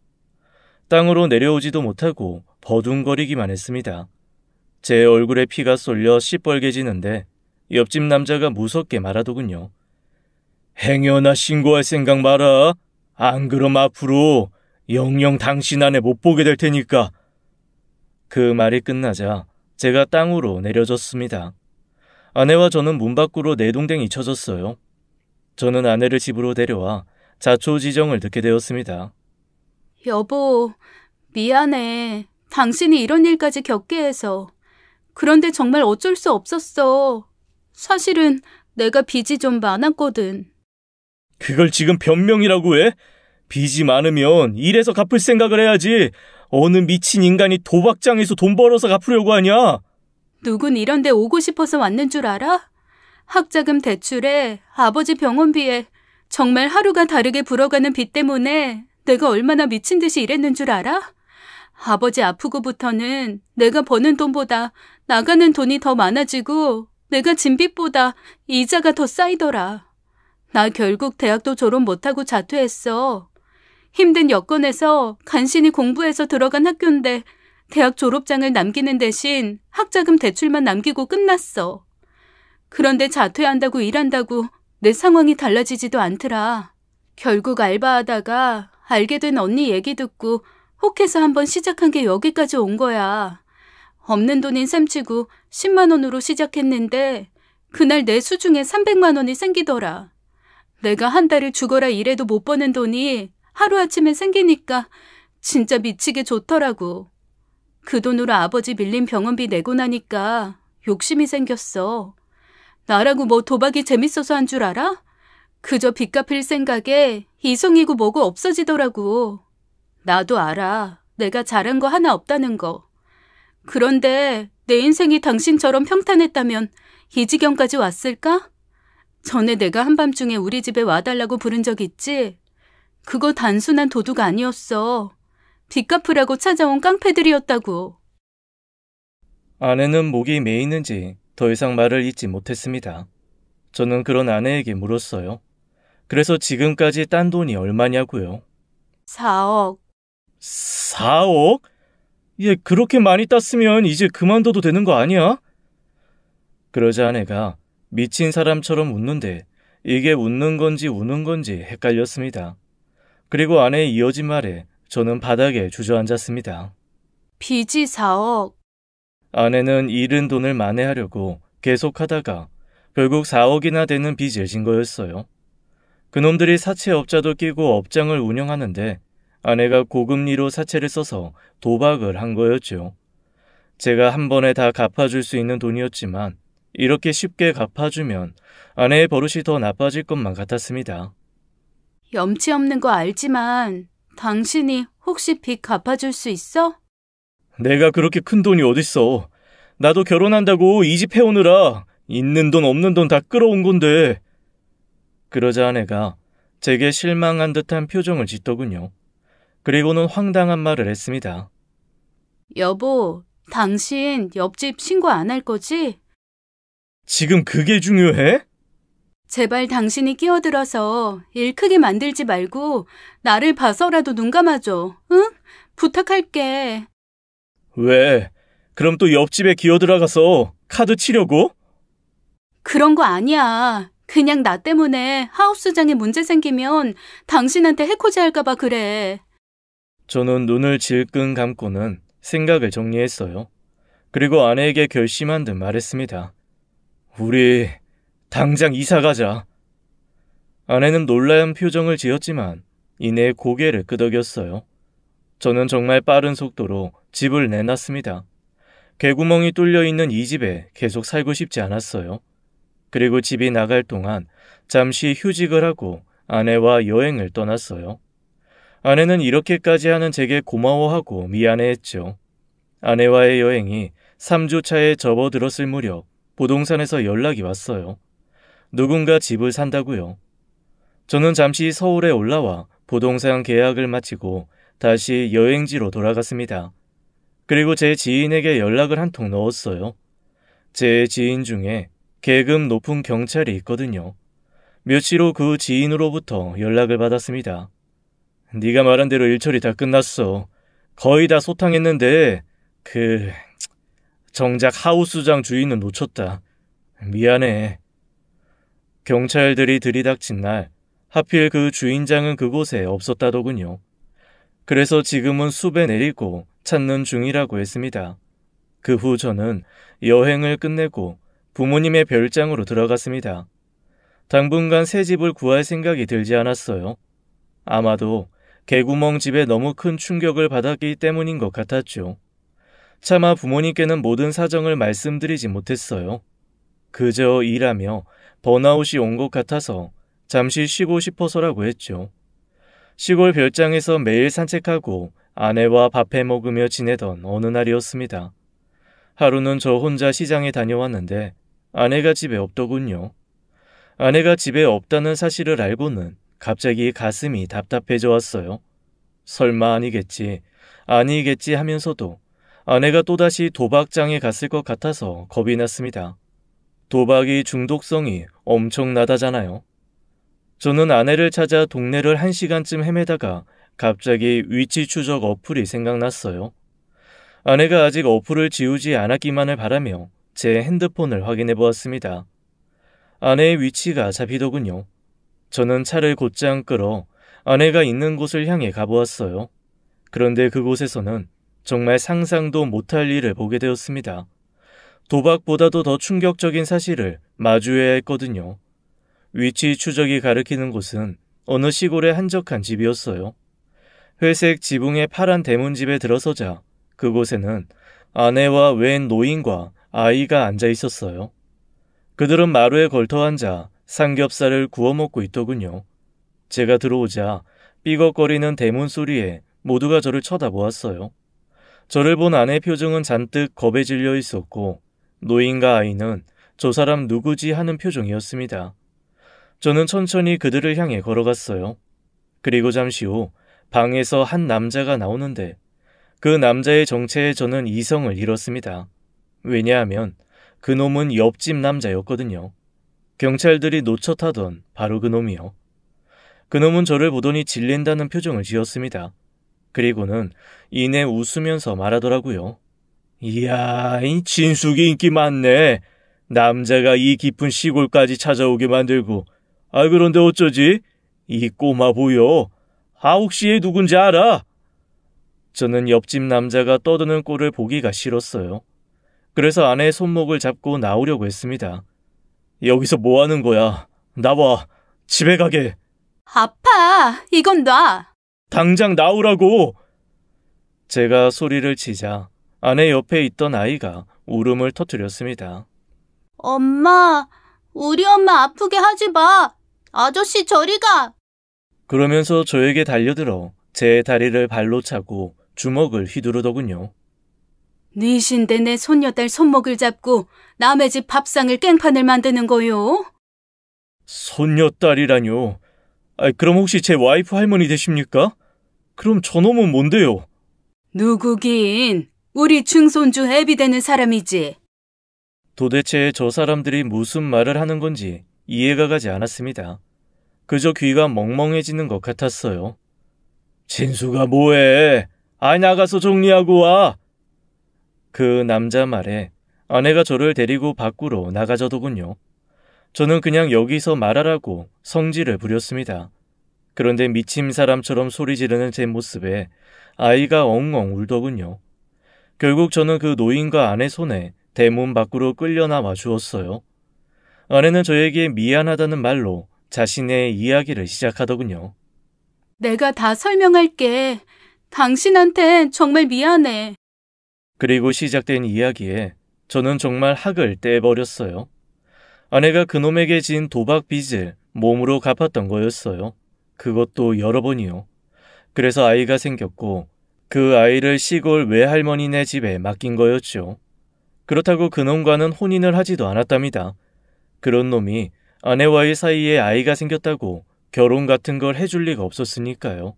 땅으로 내려오지도 못하고 버둥거리기만 했습니다. 제 얼굴에 피가 쏠려 시뻘개지는데 옆집 남자가 무섭게 말하더군요. 행여나 신고할 생각 마라. 안 그럼 앞으로 영영 당신 아내 못 보게 될 테니까. 그 말이 끝나자 제가 땅으로 내려졌습니다. 아내와 저는 문 밖으로 내동댕이 쳐졌어요. 저는 아내를 집으로 데려와 자초지정을 듣게 되었습니다. 여보, 미안해. 당신이 이런 일까지 겪게 해서. 그런데 정말 어쩔 수 없었어. 사실은 내가 빚이 좀 많았거든. 그걸 지금 변명이라고 해? 빚이 많으면 일해서 갚을 생각을 해야지. 어느 미친 인간이 도박장에서 돈 벌어서 갚으려고 하냐? 누군 이런 데 오고 싶어서 왔는 줄 알아? 학자금 대출에 아버지 병원비에 정말 하루가 다르게 불어가는 빚 때문에 내가 얼마나 미친 듯이 일했는 줄 알아? 아버지 아프고부터는 내가 버는 돈보다 나가는 돈이 더 많아지고 내가 진 빚보다 이자가 더 쌓이더라. 나 결국 대학도 졸업 못하고 자퇴했어. 힘든 여건에서 간신히 공부해서 들어간 학교인데 대학 졸업장을 남기는 대신 학자금 대출만 남기고 끝났어. 그런데 자퇴한다고 일한다고 내 상황이 달라지지도 않더라. 결국 알바하다가 알게 된 언니 얘기 듣고 혹해서 한번 시작한 게 여기까지 온 거야. 없는 돈인 셈치고 10만 원으로 시작했는데 그날 내 수중에 300만 원이 생기더라. 내가 한 달을 죽어라 일해도 못 버는 돈이 하루아침에 생기니까 진짜 미치게 좋더라고. 그 돈으로 아버지 밀린 병원비 내고 나니까 욕심이 생겼어. 나라고 뭐 도박이 재밌어서 한 줄 알아? 그저 빚 갚을 생각에 이성이고 뭐고 없어지더라고. 나도 알아. 내가 잘한 거 하나 없다는 거. 그런데 내 인생이 당신처럼 평탄했다면 이 지경까지 왔을까? 전에 내가 한밤중에 우리 집에 와달라고 부른 적 있지? 그거 단순한 도둑 아니었어. 빚 갚으라고 찾아온 깡패들이었다고. 아내는 목이 메이는지 더 이상 말을 잇지 못했습니다. 저는 그런 아내에게 물었어요. 그래서 지금까지 딴 돈이 얼마냐고요? 4억. 4억? 얘 그렇게 많이 땄으면 이제 그만둬도 되는 거 아니야? 그러자 아내가 미친 사람처럼 웃는데 이게 웃는 건지 우는 건지 헷갈렸습니다. 그리고 아내의 이어진 말에 저는 바닥에 주저앉았습니다. 빚이 4억. 아내는 잃은 돈을 만회하려고 계속하다가 결국 4억이나 되는 빚을 진 거였어요. 그놈들이 사채업자도 끼고 업장을 운영하는데 아내가 고금리로 사채를 써서 도박을 한 거였죠. 제가 한 번에 다 갚아줄 수 있는 돈이었지만 이렇게 쉽게 갚아주면 아내의 버릇이 더 나빠질 것만 같았습니다. 염치 없는 거 알지만 당신이 혹시 빚 갚아줄 수 있어? 내가 그렇게 큰 돈이 어딨어. 나도 결혼한다고 이 집 해오느라 있는 돈 없는 돈 다 끌어온 건데. 그러자 아내가 제게 실망한 듯한 표정을 짓더군요. 그리고는 황당한 말을 했습니다. 여보, 당신 옆집 신고 안 할 거지? 지금 그게 중요해? 제발 당신이 끼어들어서 일 크게 만들지 말고 나를 봐서라도 눈 감아줘. 응? 부탁할게. 왜? 그럼 또 옆집에 기어들어가서 카드 치려고? 그런 거 아니야. 그냥 나 때문에 하우스장에 문제 생기면 당신한테 해코지 할까봐 그래. 저는 눈을 질끈 감고는 생각을 정리했어요. 그리고 아내에게 결심한 듯 말했습니다. 우리 당장 이사 가자. 아내는 놀라운 표정을 지었지만 이내 고개를 끄덕였어요. 저는 정말 빠른 속도로 집을 내놨습니다. 개구멍이 뚫려 있는 이 집에 계속 살고 싶지 않았어요. 그리고 집이 나갈 동안 잠시 휴직을 하고 아내와 여행을 떠났어요. 아내는 이렇게까지 하는 제게 고마워하고 미안해했죠. 아내와의 여행이 3주 차에 접어들었을 무렵 부동산에서 연락이 왔어요. 누군가 집을 산다고요. 저는 잠시 서울에 올라와 부동산 계약을 마치고 다시 여행지로 돌아갔습니다. 그리고 제 지인에게 연락을 한 통 넣었어요. 제 지인 중에 계급 높은 경찰이 있거든요. 며칠 후 그 지인으로부터 연락을 받았습니다. 네가 말한 대로 일 처리 다 끝났어. 거의 다 소탕했는데 정작 하우스장 주인은 놓쳤다. 미안해. 경찰들이 들이닥친 날 하필 그 주인장은 그곳에 없었다더군요. 그래서 지금은 숲에 내리고 찾는 중이라고 했습니다. 그 후 저는 여행을 끝내고 부모님의 별장으로 들어갔습니다. 당분간 새 집을 구할 생각이 들지 않았어요. 아마도 개구멍 집에 너무 큰 충격을 받았기 때문인 것 같았죠. 차마 부모님께는 모든 사정을 말씀드리지 못했어요. 그저 일하며 번아웃이 온 것 같아서 잠시 쉬고 싶어서라고 했죠. 시골 별장에서 매일 산책하고 아내와 밥해 먹으며 지내던 어느 날이었습니다. 하루는 저 혼자 시장에 다녀왔는데 아내가 집에 없더군요. 아내가 집에 없다는 사실을 알고는 갑자기 가슴이 답답해져 왔어요. 설마 아니겠지 하면서도 아내가 또다시 도박장에 갔을 것 같아서 겁이 났습니다. 도박이 중독성이 엄청나다잖아요. 저는 아내를 찾아 동네를 1시간쯤 헤매다가 갑자기 위치 추적 어플이 생각났어요. 아내가 아직 어플을 지우지 않았기만을 바라며 제 핸드폰을 확인해 보았습니다. 아내의 위치가 잡히더군요. 저는 차를 곧장 끌어 아내가 있는 곳을 향해 가보았어요. 그런데 그곳에서는 정말 상상도 못할 일을 보게 되었습니다. 도박보다도 더 충격적인 사실을 마주해야 했거든요. 위치 추적이 가리키는 곳은 어느 시골의 한적한 집이었어요. 회색 지붕의 파란 대문집에 들어서자 그곳에는 아내와 웬 노인과 아이가 앉아 있었어요. 그들은 마루에 걸터 앉아 삼겹살을 구워 먹고 있더군요. 제가 들어오자 삐걱거리는 대문 소리에 모두가 저를 쳐다보았어요. 저를 본 아내의 표정은 잔뜩 겁에 질려 있었고 노인과 아이는 저 사람 누구지 하는 표정이었습니다. 저는 천천히 그들을 향해 걸어갔어요. 그리고 잠시 후 방에서 한 남자가 나오는데 그 남자의 정체에 저는 이성을 잃었습니다. 왜냐하면 그놈은 옆집 남자였거든요. 경찰들이 놓쳐타던 바로 그놈이요. 그놈은 저를 보더니 질린다는 표정을 지었습니다. 그리고는 이내 웃으면서 말하더라고요. 이야, 이 진숙이 인기 많네. 남자가 이 깊은 시골까지 찾아오게 만들고 그런데 어쩌지? 이 꼬마 보여. 혹시 얘 누군지 알아? 저는 옆집 남자가 떠드는 꼴을 보기가 싫었어요. 그래서 아내의 손목을 잡고 나오려고 했습니다. 여기서 뭐 하는 거야? 나와. 집에 가게. 아파. 이건 놔. 당장 나오라고. 제가 소리를 치자 아내 옆에 있던 아이가 울음을 터뜨렸습니다. 엄마, 우리 엄마 아프게 하지 마. 아저씨 저리 가. 그러면서 저에게 달려들어 제 다리를 발로 차고 주먹을 휘두르더군요. 네 신데 내 손녀딸 손목을 잡고 남의 집 밥상을 깽판을 만드는 거요? 손녀딸이라뇨. 그럼 혹시 제 와이프 할머니 되십니까? 그럼 저놈은 뭔데요? 누구긴 우리 증손주 애비 되는 사람이지. 도대체 저 사람들이 무슨 말을 하는 건지 이해가 가지 않았습니다. 그저 귀가 멍멍해지는 것 같았어요. 진수가 뭐해? 나가서 정리하고 와. 그 남자 말에 아내가 저를 데리고 밖으로 나가자더군요. 저는 그냥 여기서 말하라고 성질을 부렸습니다. 그런데 미친 사람처럼 소리 지르는 제 모습에 아이가 엉엉 울더군요. 결국 저는 그 노인과 아내 손에 대문 밖으로 끌려나와 주었어요. 아내는 저에게 미안하다는 말로 자신의 이야기를 시작하더군요. 내가 다 설명할게. 당신한텐 정말 미안해. 그리고 시작된 이야기에 저는 정말 학을 떼버렸어요. 아내가 그놈에게 진 도박 빚을 몸으로 갚았던 거였어요. 그것도 여러 번이요. 그래서 아이가 생겼고 그 아이를 시골 외할머니네 집에 맡긴 거였죠. 그렇다고 그놈과는 혼인을 하지도 않았답니다. 그런 놈이 아내와의 사이에 아이가 생겼다고 결혼 같은 걸 해줄 리가 없었으니까요.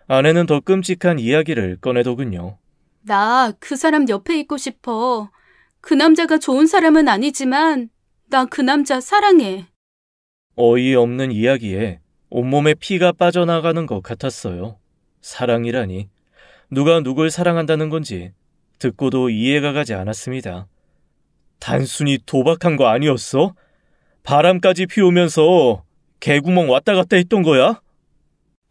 아내는 더 끔찍한 이야기를 꺼내더군요. 나 그 사람 옆에 있고 싶어. 그 남자가 좋은 사람은 아니지만 나 그 남자 사랑해. 어이없는 이야기에 온몸에 피가 빠져나가는 것 같았어요. 사랑이라니. 누가 누굴 사랑한다는 건지 듣고도 이해가 가지 않았습니다. 단순히 도박한 거 아니었어? 바람까지 피우면서 개구멍 왔다 갔다 했던 거야?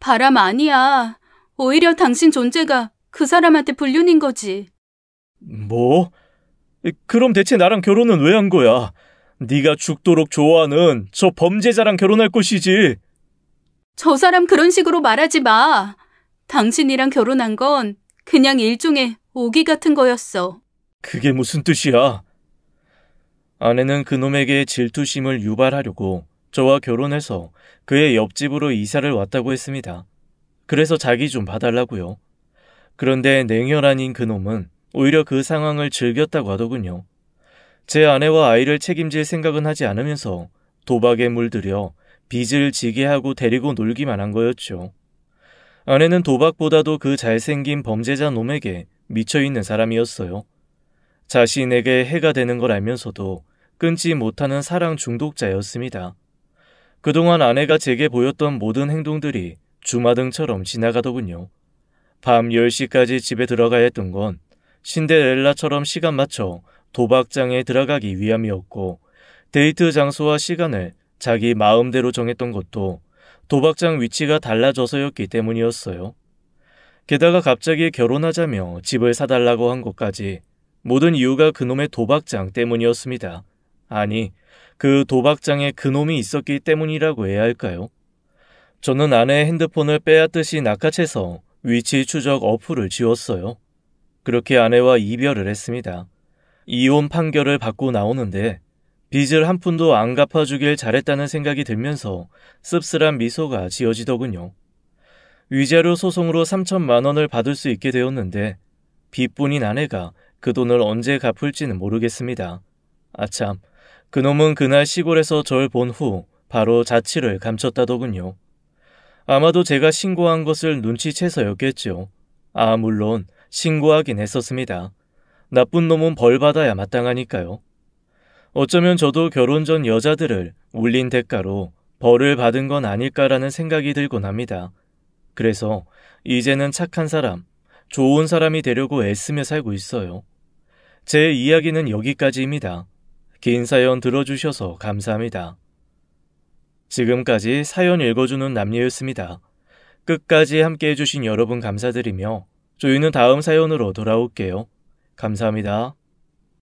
바람 아니야. 오히려 당신 존재가 그 사람한테 불륜인 거지. 뭐? 그럼 대체 나랑 결혼은 왜 한 거야? 네가 죽도록 좋아하는 저 범죄자랑 결혼할 것이지. 저 사람 그런 식으로 말하지 마. 당신이랑 결혼한 건 그냥 일종의 오기 같은 거였어. 그게 무슨 뜻이야? 아내는 그놈에게 질투심을 유발하려고 저와 결혼해서 그의 옆집으로 이사를 왔다고 했습니다. 그래서 자기 좀 봐달라고요. 그런데 냉혈 아닌 그놈은 오히려 그 상황을 즐겼다고 하더군요. 제 아내와 아이를 책임질 생각은 하지 않으면서 도박에 물들여 빚을 지게 하고 데리고 놀기만 한 거였죠. 아내는 도박보다도 그 잘생긴 범죄자 놈에게 미쳐있는 사람이었어요. 자신에게 해가 되는 걸 알면서도 끊지 못하는 사랑 중독자였습니다. 그동안 아내가 제게 보였던 모든 행동들이 주마등처럼 지나가더군요. 밤 10시까지 집에 들어가야 했던 건 신데렐라처럼 시간 맞춰 도박장에 들어가기 위함이었고, 데이트 장소와 시간을 자기 마음대로 정했던 것도 도박장 위치가 달라져서였기 때문이었어요. 게다가 갑자기 결혼하자며 집을 사달라고 한 것까지 모든 이유가 그놈의 도박장 때문이었습니다. 아니, 그 도박장에 그놈이 있었기 때문이라고 해야 할까요? 저는 아내의 핸드폰을 빼앗듯이 낚아채서 위치 추적 어플을 지웠어요. 그렇게 아내와 이별을 했습니다. 이혼 판결을 받고 나오는데 빚을 한 푼도 안 갚아주길 잘했다는 생각이 들면서 씁쓸한 미소가 지어지더군요. 위자료 소송으로 3천만 원을 받을 수 있게 되었는데 빚뿐인 아내가 그 돈을 언제 갚을지는 모르겠습니다. 아참, 그놈은 그날 시골에서 절 본 후 바로 자취를 감췄다더군요. 아마도 제가 신고한 것을 눈치채서였겠죠. 물론 신고하긴 했었습니다. 나쁜 놈은 벌 받아야 마땅하니까요. 어쩌면 저도 결혼 전 여자들을 울린 대가로 벌을 받은 건 아닐까라는 생각이 들곤 합니다. 그래서 이제는 착한 사람, 좋은 사람이 되려고 애쓰며 살고 있어요. 제 이야기는 여기까지입니다. 긴 사연 들어주셔서 감사합니다. 지금까지 사연 읽어주는 남녀였습니다. 끝까지 함께 해주신 여러분 감사드리며 저희는 다음 사연으로 돌아올게요. 감사합니다.